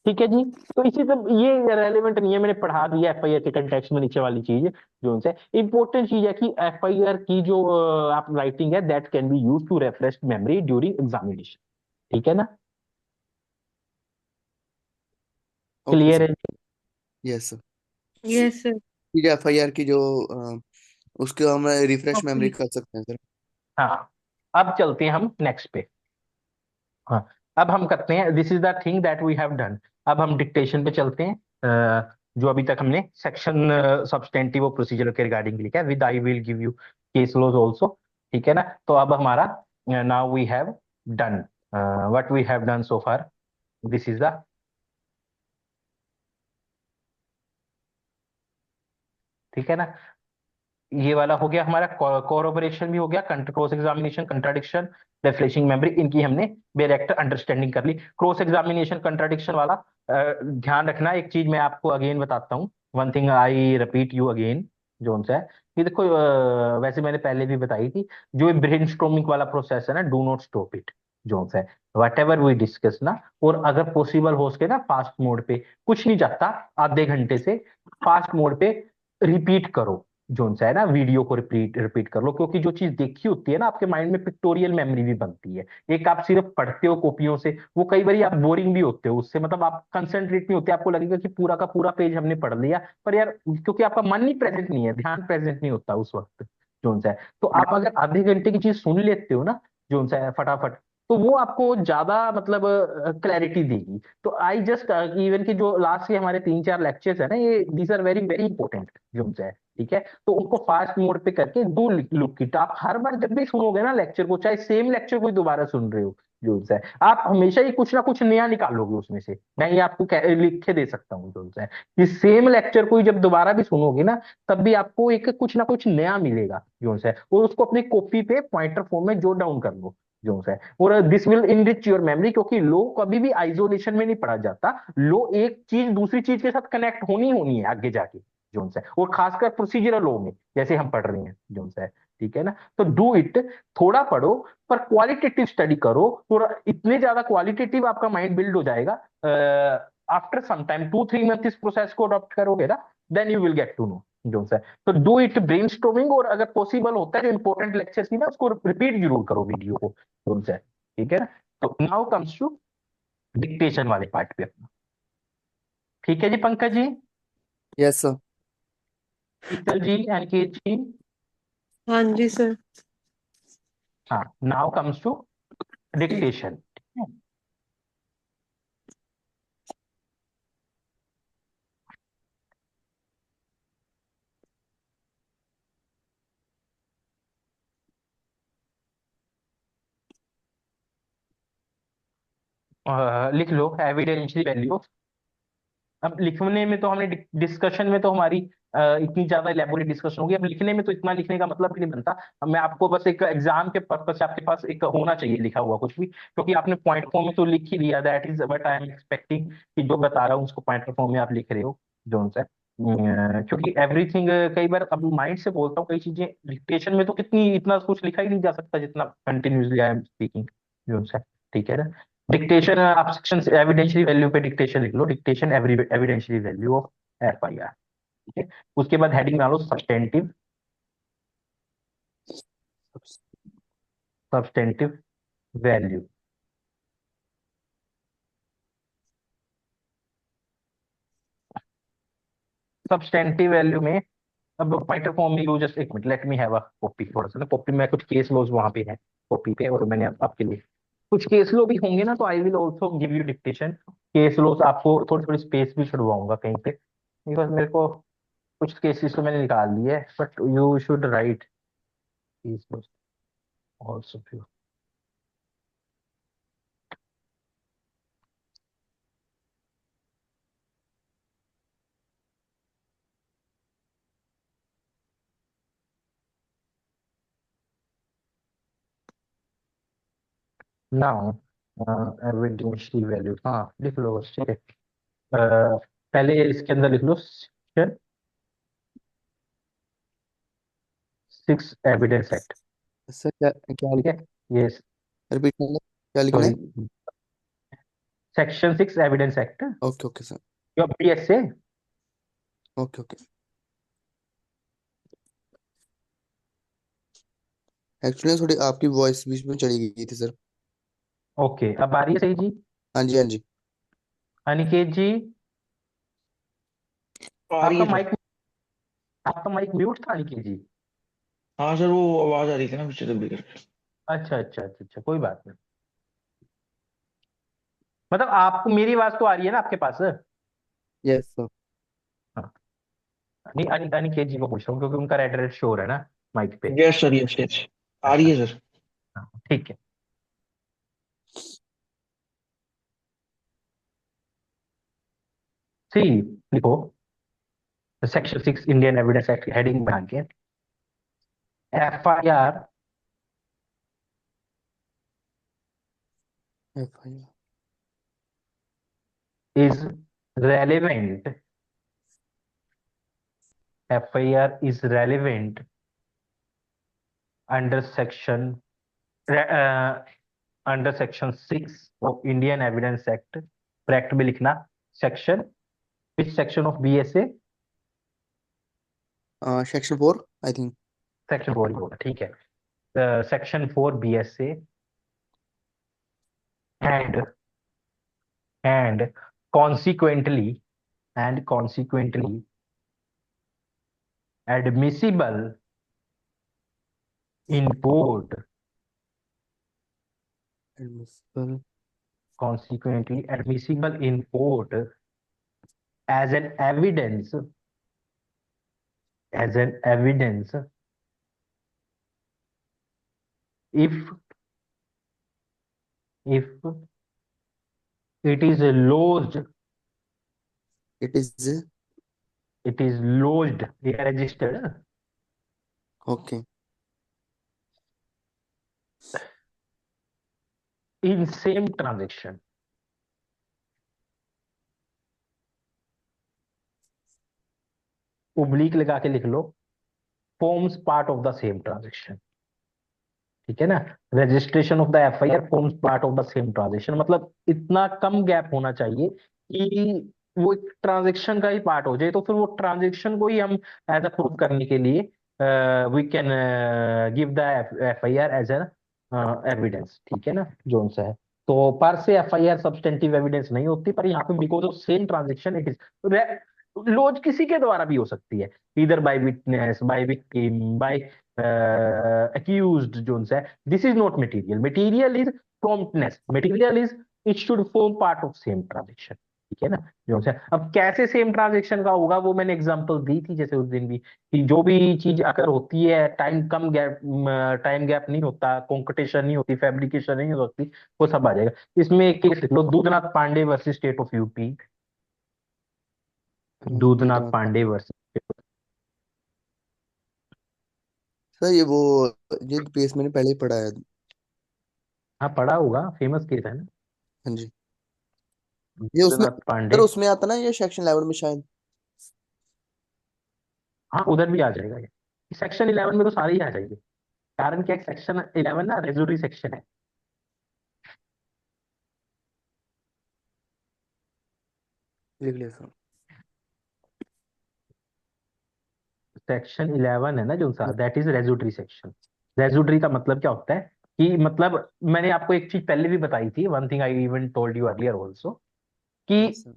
ठीक है जी। तो इसी तरह ये रेलेवेंट नहीं है, मैंने पढ़ा दिया एफआईआर के कंटेक्स्ट में नीचे वाली चीज जो है। इंपॉर्टेंट चीज है कि एफआईआर की जो आप राइटिंग है that can be use to refresh memory during examination, ठीक है ना।
Okay,
clear
sir.
है?
Yes, sir.
Yes sir.
ठीक है, एफआईआर की जो उसके हम रिफ्रेश मेमोरी
ओके
कर सकते हैं सर।
हाँ, अब चलते हैं हम नेक्स्ट पे। हाँ, अब हम करते हैं, this is the thing that we have done. अब हम डिक्टेशन पे चलते हैं। जो अभी तक हमने सेक्शन सब्सटेंटिव और प्रोसीजर के रिगार्डिंग लिखा है, with I will give you case laws also, ठीक है ना। तो अब हमारा now we have done what we have done so far, this is the, ठीक है ना। ये वाला हो गया हमारा, कोरोबोरेशन भी हो गया, cross examination, contradiction, refreshing memory, इनकी हमने डायरेक्ट अंडरस्टैंडिंग कर ली। क्रॉस एग्जामिनेशन कंट्राडिक्शन वाला ध्यान रखना, एक चीज मैं आपको अगेन बताता हूँ, one thing I repeat you again जो सा है। ये देखो वैसे मैंने पहले भी बताई थी, जो ब्रेन स्टॉर्मिंग वाला प्रोसेस है ना, डू नॉट स्टॉप इट जो सा है, वट एवर वी डिस्कस ना। और अगर पॉसिबल हो सके ना फास्ट मोड पे, कुछ नहीं चाहता आधे घंटे से फास्ट मोड पे रिपीट करो जोन सा है ना, वीडियो को रिपीट रिपीट कर लो, क्योंकि जो चीज देखी होती है ना आपके माइंड में पिक्टोरियल मेमोरी भी बनती है। एक आप सिर्फ पढ़ते हो कॉपियों से, वो कई बार आप बोरिंग भी होते हो उससे, मतलब आप कंसंट्रेट नहीं होते, आपको लगेगा कि पूरा का पूरा पेज हमने पढ़ लिया, पर यार क्योंकि आपका मन ही प्रेजेंट नहीं है, ध्यान प्रेजेंट नहीं होता उस वक्त जोन सा है। तो आप अगर आधे घंटे की चीज सुन लेते हो ना जोन सा है फटाफट, तो वो आपको ज्यादा मतलब क्लैरिटी देगी। तो आई जस्ट इवन की जो लास्ट के हमारे 3-4 लेक्चर्स है ना, ये these are very very important जो है, ठीक है। तो उनको फास्ट मोड पे करके दो लुक की, तो आप हर बार जब भी सुनोगे ना लेक्चर को, चाहे सेम लेक्चर कोई दोबारा सुन रहे हो जो है, आप हमेशा ही कुछ ना कुछ नया निकालोगे उसमें से। मैं ये आपको लिख के दे सकता हूँ जो है, कि सेम लेक्चर कोई जब दोबारा भी सुनोगे ना, तब भी आपको एक कुछ ना कुछ नया मिलेगा जो है, और उसको अपनी कॉपी पे पॉइंटर फॉर्म में जोट डाउन कर लो जो है। और this will enrich your memory, क्योंकि लो कभी भी आइसोलेशन में नहीं पढ़ा जाता, लो एक चीज दूसरी चीज के साथ कनेक्ट होनी होनी है आगे जाके जोन सा है, और खासकर प्रोसीजरल लॉ में जैसे हम पढ़ रहे हैं जोन सा है, ठीक है ना। तो डू इट, थोड़ा पढ़ो पर क्वालिटेटिव स्टडी करो, थोड़ा इतने ज्यादा क्वालिटेटिव आपका माइंड बिल्ड हो जाएगा। आफ्टर सम टाइम 2-3 मंथ इस प्रोसेस को अडॉप्ट करोगे ना, then you will get to know जो है। तो डू इट ब्रेनस्टॉर्मिंग, और अगर पॉसिबल होता है जो इंपॉर्टेंट लेक्चर की ना, उसको रिपीट जरूर करो वीडियो को जो है, ठीक है ना। तो नाउ कम्स टू डिक्टेशन वाले पार्ट पे अपना, ठीक है जी पंकज जी,
यस सर।
शीतल जी, अनिकेत जी।
हाँ जी सर।
हाँ, नाउ कम्स टू डिक्टेशन। लिख लो एविडेंशियल वैल्यू। अब लिखने में तो हमने डिस्कशन में तो हमारी इतनी ज्यादा इलेबोरेट डिस्कशन होगी, अब लिखने में तो इतना लिखने का मतलब भी नहीं बनता। अब मैं आपको बस एक एग्जाम के पर्पज से आपके पास एक होना चाहिए लिखा हुआ कुछ भी, क्योंकि आपने पॉइंट फॉर्म में तो लिख ही लिया, that is what I am expecting कि जो बता रहा हूँ उसको पॉइंट फॉर्म में आप लिख रहे हो जोन से। क्योंकि एवरीथिंग कई बार अब माइंड से बोलता हूँ, कई चीजें डिक्टेशन में तो कितनी इतना कुछ लिखा ही नहीं जा सकता जितना कंटिन्यूसली आई एम स्पीकिंग जोन से। ठीक है ना। डिक्टेशन आप सेक्शन एविडेंशियरी वैल्यू पे डिक्टेशन लिख लो, dictation evidentiary value of FIR. ठीक है। उसके बाद हेडिंग डालो substantive, substantive value. Substantive value में अब पॉइंटर फॉर्म में जस्ट एक minute, let me have a copy, थोड़ा सा ना कॉपी में कुछ केस लॉज वहां पे है कॉपी पे, और मैंने आपके लिए कुछ केस लो भी होंगे ना, तो I will also give you dictation case laws, आपको थोड़ी थोड़ी स्पेस भी छुड़वाऊंगा कहीं पे, बिकॉज मेरे को कुछ केसेस तो मैंने निकाल लिए, but you should write case laws also few. Now evidentiary value, हाँ लिख लो बस, ठीक है। पहले इसके अंदर लिख लो सेक्शन 6 एविडेंस एक्ट।
सर क्या क्या
ठीक है। ये
रिपीट करना, क्या लिखना
सॉरी,
है?
Section 6 evidence act,
okay okay sir.
जो बीएसए।
Okay okay. एक्चुअली थोड़ी आपकी वॉइस बीच में चली गई थी सर।
ओके, अब आ रही है सही जी?
हाँ जी हाँ जी।
अनिकेत जी,
आ रही
आपका
है सर।
माइक, आपका माइक म्यूट था अनिकेत जी?
हाँ सर, वो आवाज आ रही थी ना पीछे तब भी करके।
अच्छा अच्छा अच्छा अच्छा, कोई बात नहीं। मतलब आपको मेरी आवाज तो आ रही है ना आपके पास?
Yes sir.
हाँ। नहीं, अनिकेत जी को पूछ रहा हूँ क्योंकि उनका रेड रेड शो हो रहा है ना माइक पे।
यस सर, यस यस, आ रही
अच्छा,
है सर।
हाँ, ठीक है। सी लिखो, section 6 Indian evidence act heading बना के FIR
FIR
is relevant, FIR is relevant under section under section 6 of Indian Evidence Act। Bracket में लिखना section, which section of BSA?
Section 4 I think.
Section 4 ही होगा, ठीक है। Section 4 BSA and and consequently and consequently admissible in court,
admissible
consequently admissible in court as an evidence, as an evidence if if it is lodged,
it is.
it is lodged, registered
okay.
in same transaction। Oblique लगा के लिख लो, forms part of the same transaction। ठीक है ना। Registration of the FIR forms part of the same transaction, मतलब इतना कम gap होना चाहिए कि वो एक ट्रांजेक्शन का ही पार्ट हो जाए, तो फिर वो ट्रांजेक्शन को ही हम एज अ प्रूफ करने के लिए we can give the FIR as an evidence. ठीक है ना, जोन सा है। तो पर से एफआईआर सब्सटेंटिव एविडेंस नहीं होती, पर यहाँ पे because of same transaction it is laws किसी के द्वारा भी हो सकती है, इधर by witness, by victim, by accused जोन सा है, this is not material. Material is promptness. Material is it should form part of same transaction. ठीक है ना, जोन सा है। अब कैसे सेम ट्रांजेक्शन का होगा वो मैंने एग्जांपल दी थी जैसे उस दिन भी, कि जो भी चीज अगर होती है टाइम गैप नहीं होता, कॉन्कटेशन नहीं होती, फैब्रिकेशन नहीं होती, वो सब आ जाएगा। इसमें एक केस लिख लो, Dudhnath Pandey versus state of UP. Dudhnath
Dudhnath
Pandey versus.
Sir ये केस मैंने पहले ही पढ़ा है।
हाँ पढ़ा होगा, फेमस केस है ना,
हाँ जी। ये उसमें
दूधनाथ
सर
पांडे।
उसमें आता ना, ये सेक्शन 11 में शायद।
हाँ उधर भी आ जाएगा ये, सेक्शन 11 में तो सारे ही आ जाएंगे। कारण क्या, सेक्शन 11 ना रेजुलरी सेक्शन है।
लिख लिया सर।
सेक्शन 11 है ना जो सा, दैट इज रेजुडरी सेक्शन। रेजुडरी का मतलब क्या होता है, कि मतलब मैंने आपको एक चीज पहले भी बताई थी, one thing I even told you earlier also, कि
यस सर।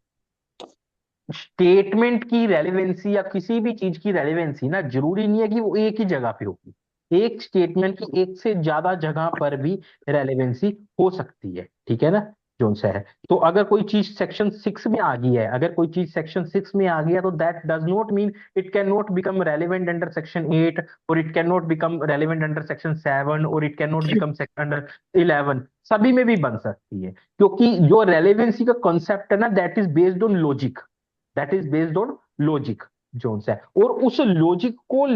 स्टेटमेंट की रेलेवेंसी या किसी भी चीज की रेलेवेंसी ना जरूरी नहीं है कि वो एक ही जगह पे होगी। एक स्टेटमेंट की एक से ज्यादा जगह पर भी रेलेवेंसी हो सकती है, ठीक है ना, जोन सा है। तो अगर कोई चीज सेक्शन 6 में आ गई है, अगर कोई चीज सेक्शन 6 में आ गई है, तो that does not mean it can not become relevant under section 8, और it can not become relevant under section 7, और it can not become under 11। सभी में भी बन सकती है, क्योंकि जो रेलेवेंसी का कॉन्सेप्ट है ना, that is based on logic, that is based on logic जोन्स है। और उस लॉजिक को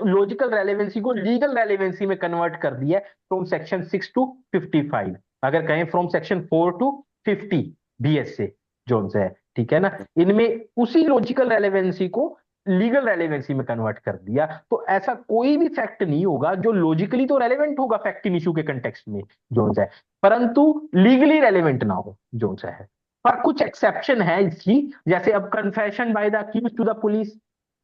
लॉजिकल रेलेवेंसी को लीगल रेलेवेंसी में कन्वर्ट कर दिया है, फ्रॉम सेक्शन 6 टू 55, अगर कहें फ्रॉम सेक्शन 4 टू 50 बीएसए जोन्स है, ठीक है ना। इनमें उसी लॉजिकल रेलेवेंसी को लीगल रेलेवेंसी में कन्वर्ट कर दिया। तो ऐसा कोई भी फैक्ट नहीं होगा जो लॉजिकली तो रेलेवेंट होगा फैक्ट इन इशू के कंटेक्स्ट में जोन्स है, परंतु लीगली रेलेवेंट ना हो जोन्स है। पर कुछ एक्सेप्शन है इसकी, जैसे अब confession by the accused to the police.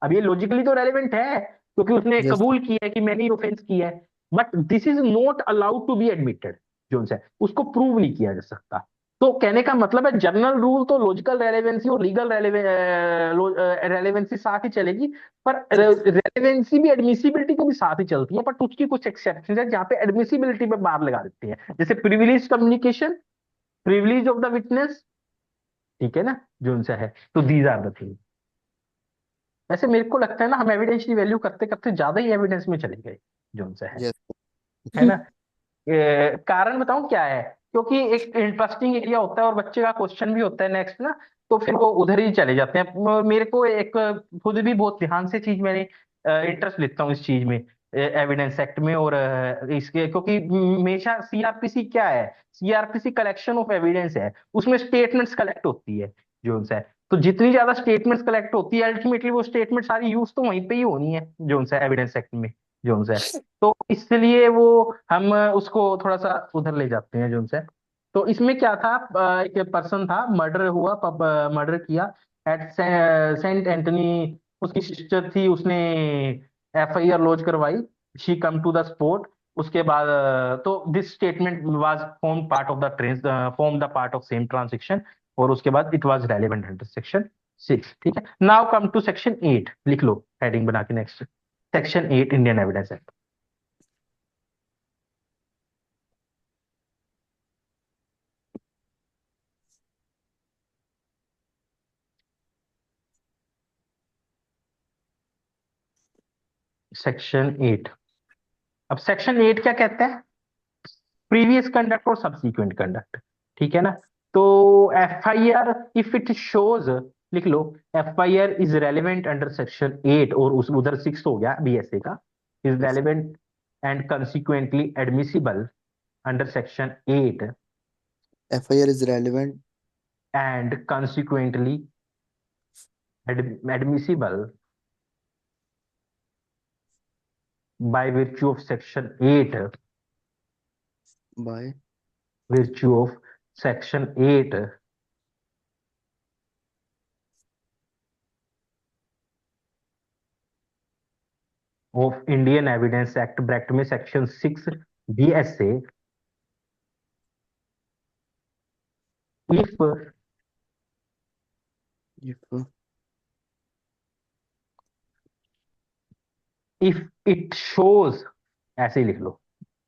अब ये लॉजिकली तो रेलेवेंट है, क्योंकि उसने
यस।
कबूल किया है कि मैंने ही ऑफेंस किया है, but this is not allowed to be admitted जो है, उसको प्रूव नहीं किया जा सकता। तो कहने का मतलब है, जनरल रूल तो लॉजिकल रेलेवेंसी और लीगल रेलेवेंसी साथ ही चलेगी, पर रेलेवेंसी भी एडमिसिबिलिटी के भी साथ ही चलती है। बट उसकी कुछ एक्सेप्शन है जहाँ पे एडमिसिबिलिटी पे बार लगा देते हैं, जैसे privilege communication, privilege of the witness, ठीक है ना, जो उनसे है। तो दीज आर द थिंग। वैसे मेरे को लगता है ना, हम एविडेंस की वैल्यू करते करते ज्यादा ही एविडेंस में चले गए जो उनसे
यस।
है ना। कारण बताऊं क्या है, क्योंकि एक इंटरेस्टिंग एरिया होता है और बच्चे का क्वेश्चन भी होता है नेक्स्ट ना, तो फिर वो उधर ही चले जाते हैं। मेरे को एक खुद भी बहुत ध्यान से चीज मैंने इंटरेस्ट लेता हूँ इस चीज में, एविडेंस एक्ट में, और इसके क्योंकि हमेशा सीआरपीसी क्या है, सीआरपीसी कलेक्शन ऑफ एविडेंस है, उसमें स्टेटमेंट्स कलेक्ट होती है जो उनसे है। तो जितनी ज्यादा स्टेटमेंट्स कलेक्ट होती है, अल्टीमेटली वो स्टेटमेंट सारी यूज तो वहीं पे ही होनी है जो उनसे एविडेंस एक्ट में जो उनसे है। तो इसलिए वो हम उसको थोड़ा सा उधर ले जाते हैं जो उनसे। तो इसमें क्या था, एक पर्सन था, मर्डर हुआ, मर्डर किया एट सेंट एंटनी, उसकी सिस्टर थी, उसने एफआईआर लॉन्च करवाई, she come to the spot. उसके बाद तो this statement was form part of the form the part of same transaction, और उसके बाद it was relevant under section 6, ठीक है। नाउ कम टू सेक्शन 8, लिख लो हेडिंग बना के next, section 8 Indian evidence act. Section 8, अब सेक्शन 8 क्या कहता है, प्रीवियस कंडक्ट और सब्सीक्वेंट कंडक्ट, ठीक है ना। तो F I R if it shows, लिख लो, F I R is relevant under section 8, और उस उधर 6 हो गया बीएसए का, is
yes.
Relevant and consequently admissible under section 8,
FIR is relevant.
And consequently admissible by virtue of section 8,
By
virtue of section 8 of Indian Evidence Act bracket में section 6 BSA, if
if
if it shows, ऐसे ही लिख लो,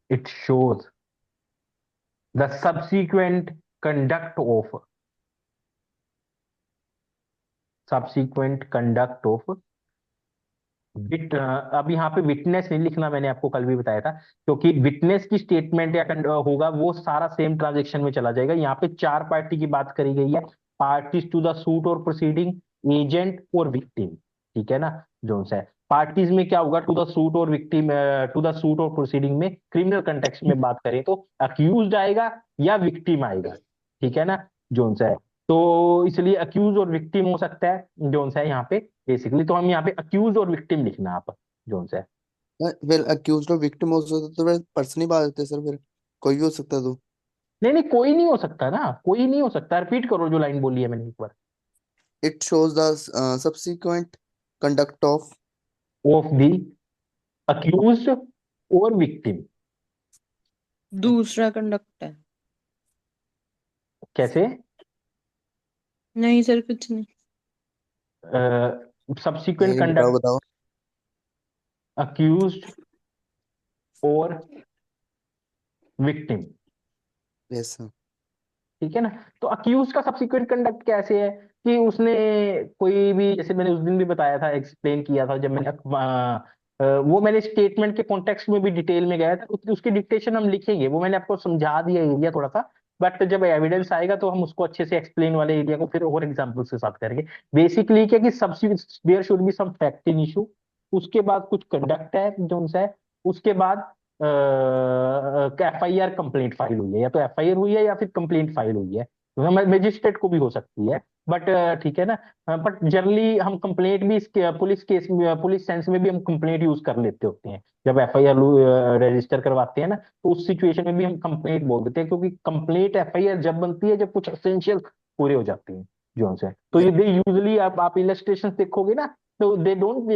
it shows the subsequent conduct of subsequent conduct of अब यहाँ पे witness नहीं लिखना, मैंने आपको कल भी बताया था, क्योंकि विटनेस की स्टेटमेंट या होगा वो सारा सेम ट्रांजेक्शन में चला जाएगा। यहाँ पे चार पार्टी की बात करी गई है, पार्टीज टू द सूट और प्रोसीडिंग, एजेंट और विक्टिम। ठीक है ना, जोन सा है पार्टीज में क्या होगा, टू द सूट और विक्टिम, टू द सूट और प्रोसीडिंग में क्रिमिनल कंटेक्स्ट में बात करें तो अक्यूज्ड आएगा या विक्टिम आएगा। ठीक है ना, जोन सा है, तो इसलिए अक्यूज और विक्टिम हो सकता है जोन सा है यहाँ पे बेसिकली। तो हम यहाँ पे अक्यूज और विक्टिम लिखना आप जोन सा है।
फिर अक्यूज्ड और विक्टिम हो सकता है, तो फिर पर्सन ही बात करते हैं सर, फिर कोई भी हो सकता है तो।
नहीं नहीं, कोई नहीं हो सकता ना, कोई नहीं हो सकता। रिपीट करो जो लाइन बोली है मैंने एक बार।
It shows the subsequent conduct of.
Of the accused और विक्टिम।
दूसरा कंडक्ट है।
कैसे?
नहीं सर, कुछ नहीं।
सब्सिक्वेंट
नहीं, बताओ
कंडक्ट
बताओ।
अक्यूज और विक्टिम।
Yes sir.
ठीक है ना, तो अक्यूज का सब्सिक्वेंट कंडक्ट कैसे है कि उसने कोई भी, जैसे मैंने उस दिन भी बताया था, एक्सप्लेन किया था जब मैंने वो मैंने स्टेटमेंट के कॉन्टेक्स्ट में भी डिटेल में गया था, उसकी डिक्टेशन हम लिखेंगे, वो मैंने आपको समझा दिया एरिया थोड़ा सा। बट जब एविडेंस आएगा तो हम उसको अच्छे से एक्सप्लेन वाले एरिया को फिर और एग्जांपल्स के साथ करेंगे। बेसिकली क्या कि there should be some fact in issue, उसके बाद कुछ कंडक्ट है जो सा है, उसके बाद एफआईआर कंप्लेंट फाइल हुई है, या तो एफआईआर हुई है या फिर कंप्लेंट फाइल हुई है, मजिस्ट्रेट को भी हो सकती है। बट ठीक है ना, बट जनरली हम कंप्लेंट भी इसके पुलिस केस पुलिस सेंस में भी हम कंप्लेंट यूज कर लेते होते हैं। जब एफआईआर रजिस्टर करवाते हैं ना, तो उस सिचुएशन में भी हम कंप्लेंट बोल देते हैं, क्योंकि कंप्लेंट एफआईआर जब बनती है जब कुछ एसेंशियल पूरे हो जाते हैं जो से। तो ये दे यूजली आप इलस्ट्रेशन देखोगे ना, तो दे डोंट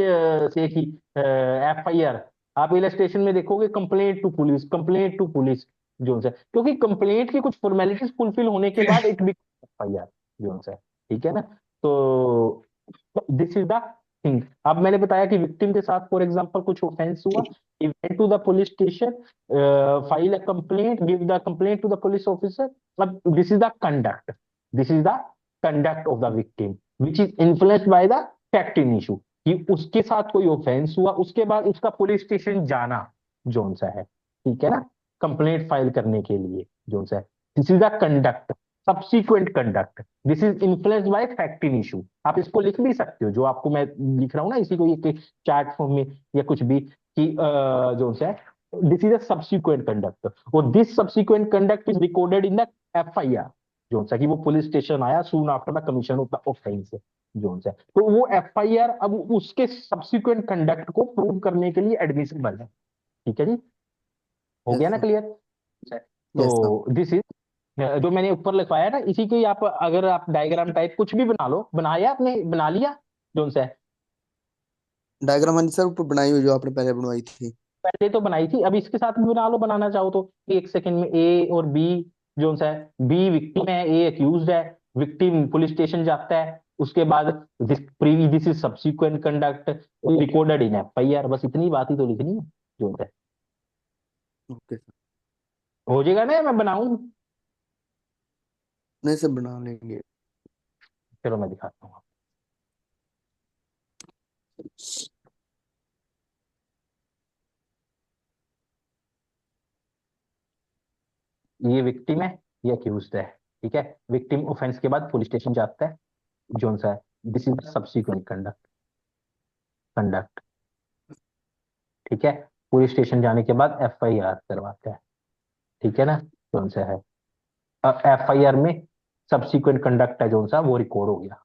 से कि एफआईआर, आप इलस्ट्रेशन में देखोगे complaint to police, complaint to police जोन से, क्योंकि कंप्लेंट की कुछ फॉर्मेलिटीज फुलफिल होने के बाद इट बिकम एफआईआर जोन से। ठीक है ना, तो दिस इज द थिंग। अब मैंने बताया कि विक्टिम के साथ फॉर एग्जांपल कुछ ऑफेंस हुआ, he went to the police station, file a complaint, give the complaint to the police officer. अब this is the conduct, this is the conduct of the victim which is influenced by the fact in issue, कि उसके साथ कोई offence हुआ, उसके बाद उसका police station जाना जोन सा है। ठीक है ना, कंप्लेंट फाइल करने के लिए जोन सा है, this is the conduct, subsequent conduct, this is influenced by fact in issue. आप इसको लिख भी सकते हो जो आपको मैं लिख रहा हूँ ना, इसी को एक चार्ट फॉर्म में या कुछ भी, कि जो है this is a subsequent conduct, और this subsequent conduct is recorded in the FIR जो सा, कि वो पुलिस स्टेशन आया soon after the commission of the offence जो है, तो वो एफआईआर अब उसके सब्सिक्वेंट कंडक्ट को प्रूव करने के लिए एडमिसिबल है। ठीक है जी, हो
यस
गया ना
सर।
क्लियर?
Yes sir.
तो दिस इज जो मैंने ऊपर लिखवाया ना, इसी को ही आप अगर आप डायग्राम टाइप कुछ भी बना लो, बनाया आपने, बना लिया जो सा है?
डायग्राम हाँ जी सर, ऊपर बनाई हुई जो आपने पहले बनवाई थी।
पहले तो बनाई थी, अब इसके साथ भी बना लो, बनाना चाहो तो। एक सेकंड में ए और बी जो सा है, बी विक्टिम है, ए अक्यूज्ड है, विक्टिम पुलिस स्टेशन जाता है, उसके बाद this is subsequent conduct recorded in FIR, बस इतनी बात ही तो लिखनी है जो है।
Okay sir.
हो जाएगा ना, मैं बनाऊं?
नहीं सर, बना लेंगे।
चलो मैं दिखाता हूँ। ये विक्टिम है, ये अक्यूज्ड है। ठीक है, विक्टिम ऑफेंस के बाद पुलिस स्टेशन जाता है जोन सा है, this is subsequent conduct, conduct. ठीक है, पुलिस स्टेशन जाने के बाद एफआईआर करवाता है। ठीक है ना, जोन सा है एफआईआर में सब्सिक्वेंट कंडक्ट है जोन सा, वो रिकॉर्ड हो गया।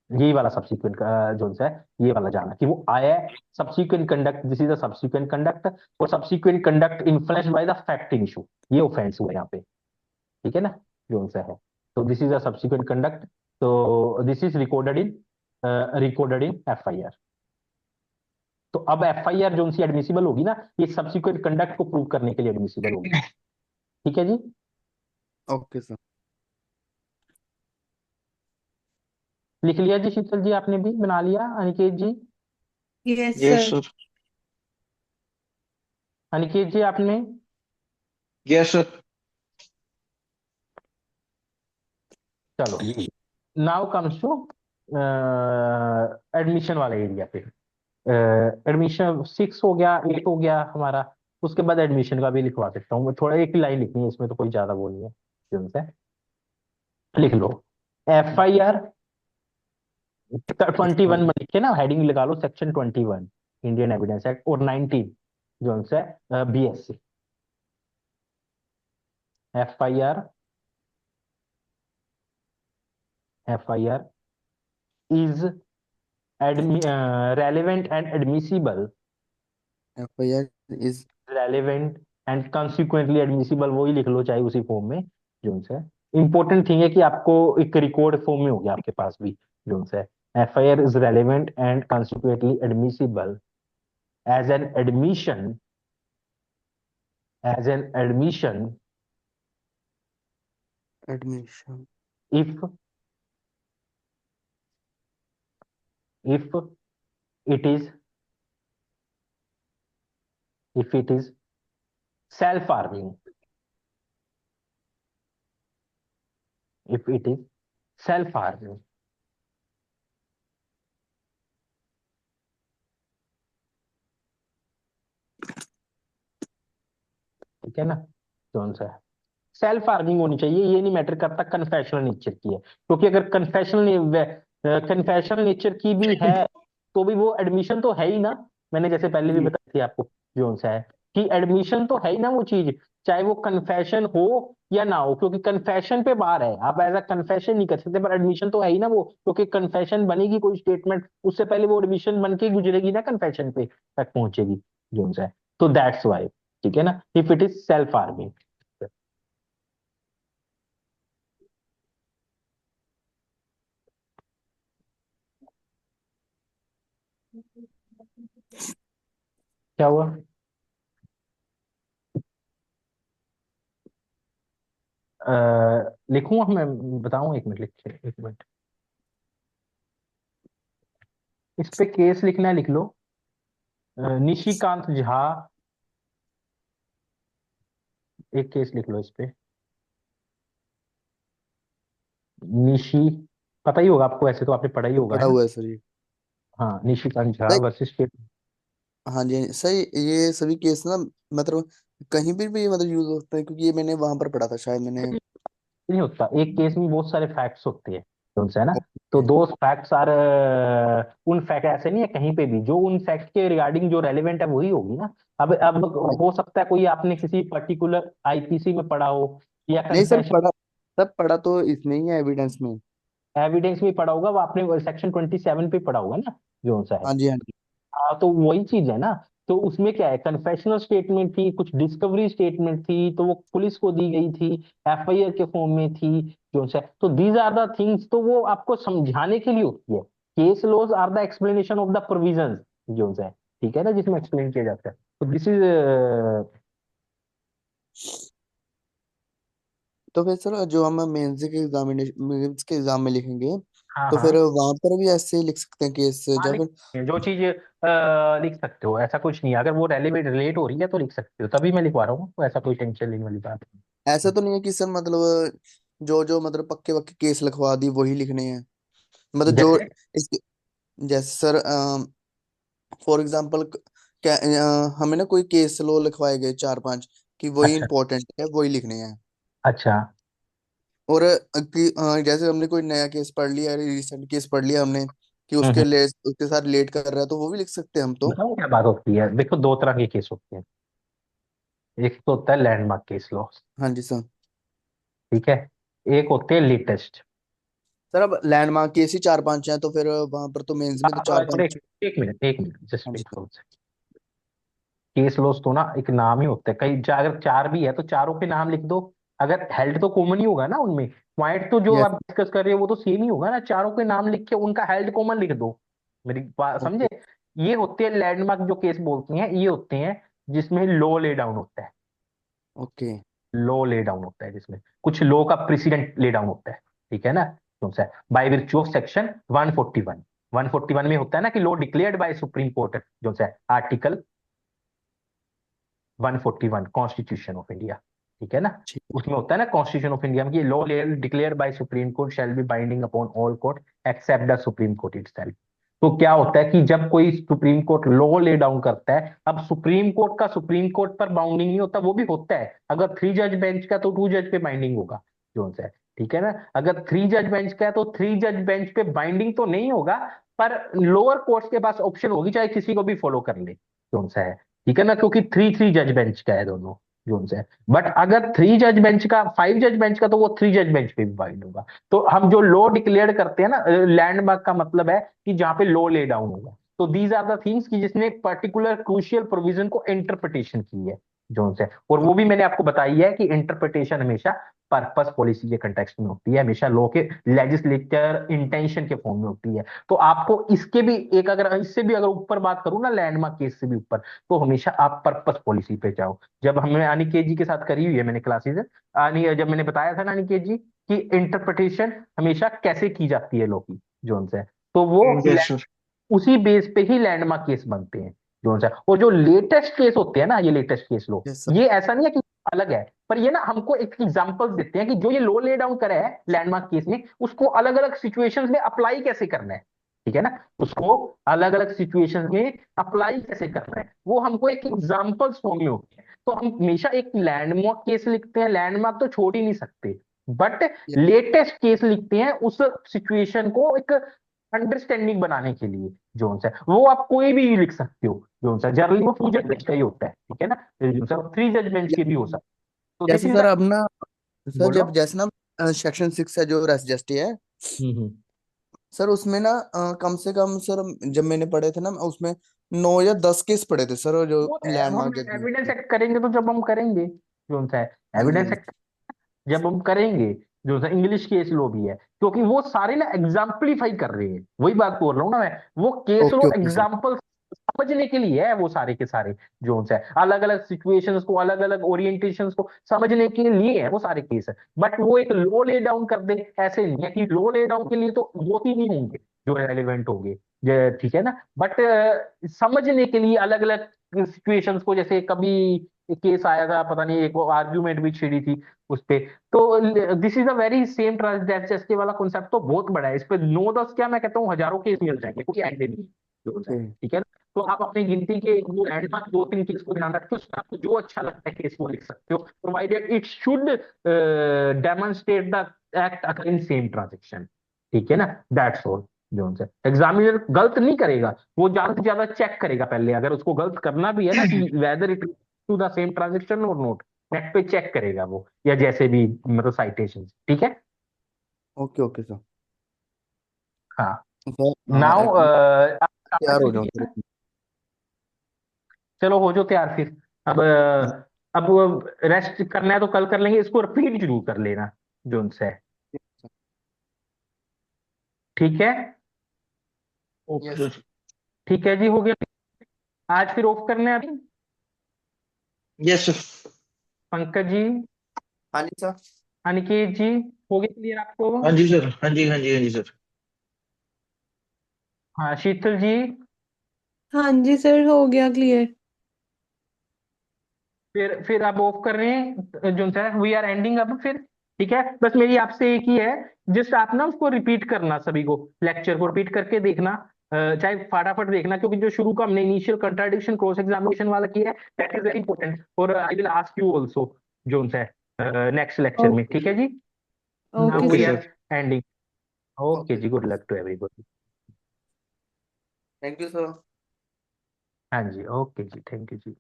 यही वाला सब्सिक्वेंट जोन सा है, ये वाला जाना कि वो आया है, subsequent conduct, this is the subsequent conduct, और subsequent conduct influenced by the fact in issue, ये ऑफेंस हुआ यहाँ पे। ठीक है ना, जोन सा है, तो this is a subsequent conduct, तो this is recorded in FIR. तो अब एफआईआर जोन सी एडमिसिबल होगी ना, ये सब्सिक्वेंट कंडक्ट को प्रूव करने के लिए एडमिसिबल होगी। ठीक है जी,
ओके सर।
लिख लिया जी शीतल जी, आपने भी बना लिया Aniket ji?
Yes
yes
sir.
Sir.
Aniket ji आपने?
Yes sir.
चलो, नाउ कम्स टू एडमिशन वाला एरिया पे। एडमिशन 6 हो गया, 8 हो गया हमारा। उसके बाद एडमिशन का भी लिखवा सकता हूँ मैं, थोड़ा एक ही लाइन लिखनी है इसमें, तो कोई ज्यादा वो नहीं है। तुमसे लिख लो, FIR 21 में लिखे ना, हेडिंग लगा लो सेक्शन 21 इंडियन एविडेंस एक्ट, और 19 जो उनसे BSC। FIR, FIR is relevant and admissible,
FIR is
relevant and consequently admissible, वही लिख लो चाहे उसी फॉर्म में जो उनसे। इंपॉर्टेंट थिंग है कि आपको एक रिकॉर्ड फॉर्म में हो गया आपके पास भी जो उनसे। FIR is relevant and consequently admissible as an admission, as an admission
admission.
if if it is, if it is self-harming, if it is self-harming। ठीक है ना, कौन सा है? सेल्फ हार्मिंग होनी चाहिए, ये नहीं मैटर करता कन्फेशनल नेचर की है, क्योंकि अगर कन्फेशनल नेचर की भी है तो भी वो एडमिशन तो है ही ना। मैंने जैसे पहले भी
जी
बताई थी आपको जो सा है कि एडमिशन तो है ही ना वो चीज, चाहे वो कन्फेशन हो या ना हो, क्योंकि कन्फेशन पे बार है, आप एज अ कन्फेशन नहीं कर सकते, पर एडमिशन तो है ही ना वो, क्योंकि कन्फेशन बनेगी कोई स्टेटमेंट उससे पहले वो एडमिशन बन के गुजरेगी ना, कन्फेशन पे तक पहुंचेगी जो सा है। तो दैट्स वाई, ठीक है ना, if it is self harming. क्या हुआ? लिखूंगा मैं, बताऊं, एक मिनट, लिख, एक मिनट। इस पे केस लिखना है, लिख लो। निशिकांत झा, एक केस लिख लो इस पे। निशी, पता ही होगा आपको, ऐसे तो आपने पढ़ा ही होगा, है
पढ़ा
ना?
हुआ है सर ये।
हाँ, निशिकांत झा
सही।
Versus state.
हाँ जी हाँ जी, सही। ये सभी केस ना मतलब कहीं भी मतलब यूज होते हैं, क्योंकि ये मैंने वहां पर पढ़ा था, शायद मैंने।
नहीं होता, एक केस में बहुत सारे फैक्ट्स होते हैं उनसे, है ना। तो
ओके।
दो फैक्ट्स आर, उन फैक्ट ऐसे नहीं है कहीं पे भी, जो उन फैक्ट के रिगार्डिंग जो रेलेवेंट है वही होगी ना। अब हो सकता है कोई आपने किसी पर्टिकुलर IPC में पढ़ा हो, या
नहीं सर,
कन्फेशन
पढ़ा। सब पढ़ा तो इसमें ही है, एविडेंस में।
एविडेंस में पढ़ा होगा, वो आपने सेक्शन 27 पे पढ़ा होगा ना जो सा है।
हाँ जी हाँ जी।
हाँ, तो वही चीज है ना। तो उसमें क्या है, कन्फेशनल स्टेटमेंट थी, कुछ डिस्कवरी स्टेटमेंट थी, तो वो पुलिस को दी गई थी, FIR के फॉर्म में थी जो सा है। तो दीज आर द थिंग्स, तो वो आपको समझाने के लिए होती है। Case laws are the explanation of the provisions जो सा है, ठीक है ना, जिसमें एक्सप्लेन किया जाता है। तो दिस इज,
तो फिर सर जो हम मेंस के एग्जाम में लिखेंगे,
हाँ
तो फिर
हाँ
वहां पर भी ऐसे ही लिख सकते हैं केस,
हाँ,
या
लिख
फिर
सकते हैं। जो चीज लिख सकते हो, ऐसा कुछ नहीं है, अगर वो रेलेवेंट रिलेट हो रही है तो लिख सकते हो, तभी मैं लिखवा रहा हूँ, तो ऐसा कोई टेंशन लेने वाली बात
ऐसा
नहीं।
तो नहीं है कि सर मतलब जो जो मतलब पक्के पक्के केस लिखवा दी वही लिखने हैं, मतलब जो
जैसे,
इसके। जैसे सर फॉर एग्जांपल क्या, हमें ना कोई केस लो लिखवाए गए चार पांच, कि वही
अच्छा
इंपॉर्टेंट है, वही लिखने हैं।
अच्छा,
और जैसे हमने कोई नया केस पढ़ लिया, रिसेंट केस पढ़ लिया हमने, कि
हम्म।
उसके साथ रिलेट कर रहा है, तो वो भी लिख सकते हैं हम तो।
बताओ क्या बात होती है, देखो दो तरह के केस होते हैं। एक तो होता है लैंडमार्क केस लॉ,
हाँ जी सर।
ठीक है। एक होते हैं लेटेस्ट।
सर अब लैंडमार्क केस ही चार पांच हैं, तो फिर वहां पर तो मेंस में तो चार
और
पांच।
एक मिनट जस्ट
हाँ जी
wait
sir.
For. Case laws तो ना एक नाम ही होता है, कई अगर चार भी है तो चारों के नाम लिख दो। अगर हेल्ड तो कॉमन ही होगा ना उनमें, पॉइंट तो जो
यस।
आप डिस्कस कर रहे हो वो तो सेम ही होगा ना, चारों के नाम लिख के उनका हेल्ड कॉमन लिख दो। मेरी बात समझे?
ओके।
ये होते हैं लैंडमार्क जो केस बोलते हैं, ये होते हैं जिसमें लॉ ले डाउन होता है।
ओके।
लॉ ले डाउन होता है जिसमें कुछ लॉ का प्रेसिडेंट ले डाउन होता है, ठीक है ना, कौन सा है, बाय विर्च्यू ऑफ सेक्शन 141। 141 में होता है ना कि law declared by Supreme court, जो है आर्टिकल 141 कॉन्स्टिट्यूशन ऑफ इंडिया, ठीक है ना।
ठीक है।
उसमें होता है ना कॉन्स्टिट्यूशन ऑफ इंडिया में कि law declared by Supreme Court shall be binding upon all court except the Supreme Court itself. तो क्या होता है कि जब कोई Supreme Court law lay down करता है, अब सुप्रीम कोर्ट का सुप्रीम कोर्ट पर बाउंडिंग नहीं होता, वो भी होता है अगर 3 जज बेंच का तो 2 जज पे बाइंडिंग होगा, जो है, ठीक है ना। अगर 3 जज बेंच का है तो 3 जज बेंच पे बाइंडिंग तो नहीं होगा, पर लोअर कोर्ट्स के पास ऑप्शन होगी चाहे किसी को भी फॉलो कर ले, जो है, ठीक है ना, क्योंकि 3 3 जज बेंच का है दोनों, जो है। बट अगर 3 जज बेंच का 5 जज बेंच का तो वो 3 जज बेंच पे भी बाइंड होगा। तो हम जो लॉ डिक्लेयर करते हैं ना, लैंडमार्क का मतलब है कि जहां पे लॉ ले डाउन होगा। तो दीज आर द थिंग्स कि जिसने पर्टिकुलर क्रूशियल प्रोविजन को इंटरप्रिटेशन की है, जो है, और वो भी मैंने आपको बताई है कि इंटरप्रिटेशन हमेशा पर्पस पॉलिसी के कंटेक्स्ट में होती है, हमेशा लॉ के लेजिस्लेचर इंटेंशन के फॉर्म में होती है। तो आपको इसके भी एक, अगर इससे भी अगर ऊपर बात करूं ना, लैंडमार्क केस से भी ऊपर, तो हमेशा आप पर्पस पॉलिसी पे जाओ। जब हमने अनिकेत जी के साथ करी हुई है मैंने क्लासेस, जब मैंने बताया था ना अनिकेत जी कि इंटरप्रिटेशन हमेशा कैसे की जाती है लॉ की, जोन से, तो वो
यस सर।
उसी बेस पे ही लैंडमार्क केस बनते हैं, जो सा। और जो लेटेस्ट केस होते हैं ना, ये लेटेस्ट केस लो,
यस सर।
ये ऐसा नहीं है कि अलग है, पर ये ना हमको एक एग्जांपल देते हैं कि जो ये लो ले डाउन करा है लैंडमार्क केस में, उसको अलग अलग सिचुएशंस में अप्लाई कैसे करना है, ठीक है ना, उसको अलग अलग सिचुएशंस में अप्लाई कैसे करना है, वो हमको एक एग्जांपल फॉर्म में होते हैं। तो हम हमेशा एक लैंडमार्क केस लिखते हैं, लैंडमार्क तो छोड़ ही नहीं सकते, बट
Yes,
लेटेस्ट केस लिखते हैं उस सिचुएशन को एक अंडरस्टैंडिंग बनाने के लिए, जोन सा। वो आप कोई भी लिख सकते हो, जोन सा, जनरली वो 2 जज का ही होता है, ठीक है ना, जोन सा 3 जज के भी हो सकता है। तो दिस
जैसे
इज
सर
द,
अब ना, सर
बोलो।
जब जैसे ना सेक्शन 6 है जो रेस है
हम्म।
सर, उसमें ना कम से कम सर, जब मैंने पढ़े थे ना उसमें 9 या 10 केस पढ़े थे सर, जो
वो हम
लैंडमार्क
एविडेंस
जजमेंट।
एक्ट करेंगे तो जब हम करेंगे, जोन सा है,
हाँ जी, हाँ
एविडेंस
जी।
एक्ट जब हम करेंगे, जो सा इंग्लिश केस लो भी है, क्योंकि वो सारे ना एग्जाम्पलीफाई कर रहे हैं, वही बात बोल रहा हूँ ना मैं, वो केस
ओके
लो
ओके सर।
एग्जाम्पल समझने के लिए है, वो सारे के सारे, जो है अलग अलग सिचुएशंस को, अलग अलग ओरिएंटेशंस को समझने के लिए है वो सारे केस है। बट वो एक लो ले डाउन कर दे, ऐसे नहीं है कि लो ले डाउन के लिए तो 2 3 ही होंगे जो रेलिवेंट होंगे, ठीक है ना, बट समझने के लिए अलग अलग सिचुएशंस को, जैसे कभी एक केस आया था, पता नहीं, एक वो आर्ग्यूमेंट भी छिड़ी थी उस पे। तो this is a very same ट्रांसजेस्टी वाला कॉन्सेप्ट तो बहुत बड़ा है, इस पे 9 10 क्या, मैं कहता हूँ हजारों केस मिल जाएंगे, कोई आइडिया नहीं, जो है,
ओके
ठीक है ना। तो आप अपनी गिनती के वो लैंडमार्क 2 3 केस को ध्यान रखते हो, उसमें आपको जो अच्छा लगता है केस वो लिख सकते हो, provided it should demonstrate the act occurring same transaction, ठीक है ना, दैट्स ऑल। जो है एग्जामिनर गलत नहीं करेगा, वो ज्यादा से ज्यादा चेक करेगा पहले, अगर उसको गलत करना भी है ना कि whether it to the same transaction और नोट, नेट पे चेक करेगा वो, या जैसे भी मतलब साइटेशन, ठीक है।
Okay okay sir.
हाँ,
सर
नाउ
मैं तैयार हो जाऊँ सर।
चलो हो जो तैयार फिर। अब अब रेस्ट करना है तो कल कर लेंगे, इसको रिपीट जरूर कर लेना, जो उनसे है, ठीक है।
Okay
yes.
सर।
ठीक है जी, हो गया। आज फिर ऑफ करना है अभी।
Yes sir.
पंकज जी,
हाँ जी सर।
अनिकेत जी, हो गया क्लियर आपको?
हाँ जी सर, हाँ जी, हाँ जी, हाँ जी सर।
हाँ, शीतल जी,
हाँ जी सर, हो गया क्लियर।
फिर अब ऑफ कर रहे हैं, जो है वी आर एंडिंग अब फिर, ठीक है। बस मेरी आपसे एक ही है, जस्ट आप ना उसको रिपीट करना, सभी को लेक्चर को रिपीट करके देखना, चाहे फटाफट देखना, क्योंकि जो शुरू का हमने इनिशियल कंट्राडिक्शन क्रॉस एग्जामिनेशन वाला किया है, दैट इज वेरी इंपॉर्टेंट, और I will ask you also, जो है नेक्स्ट लेक्चर में, ठीक है जी। Now
okay
okay
we
sir.
Are
sir.
Ending. Okay
okay
जी, good luck to everybody.
Thank you sir.
हाँ जी, ओके जी, थैंक यू जी।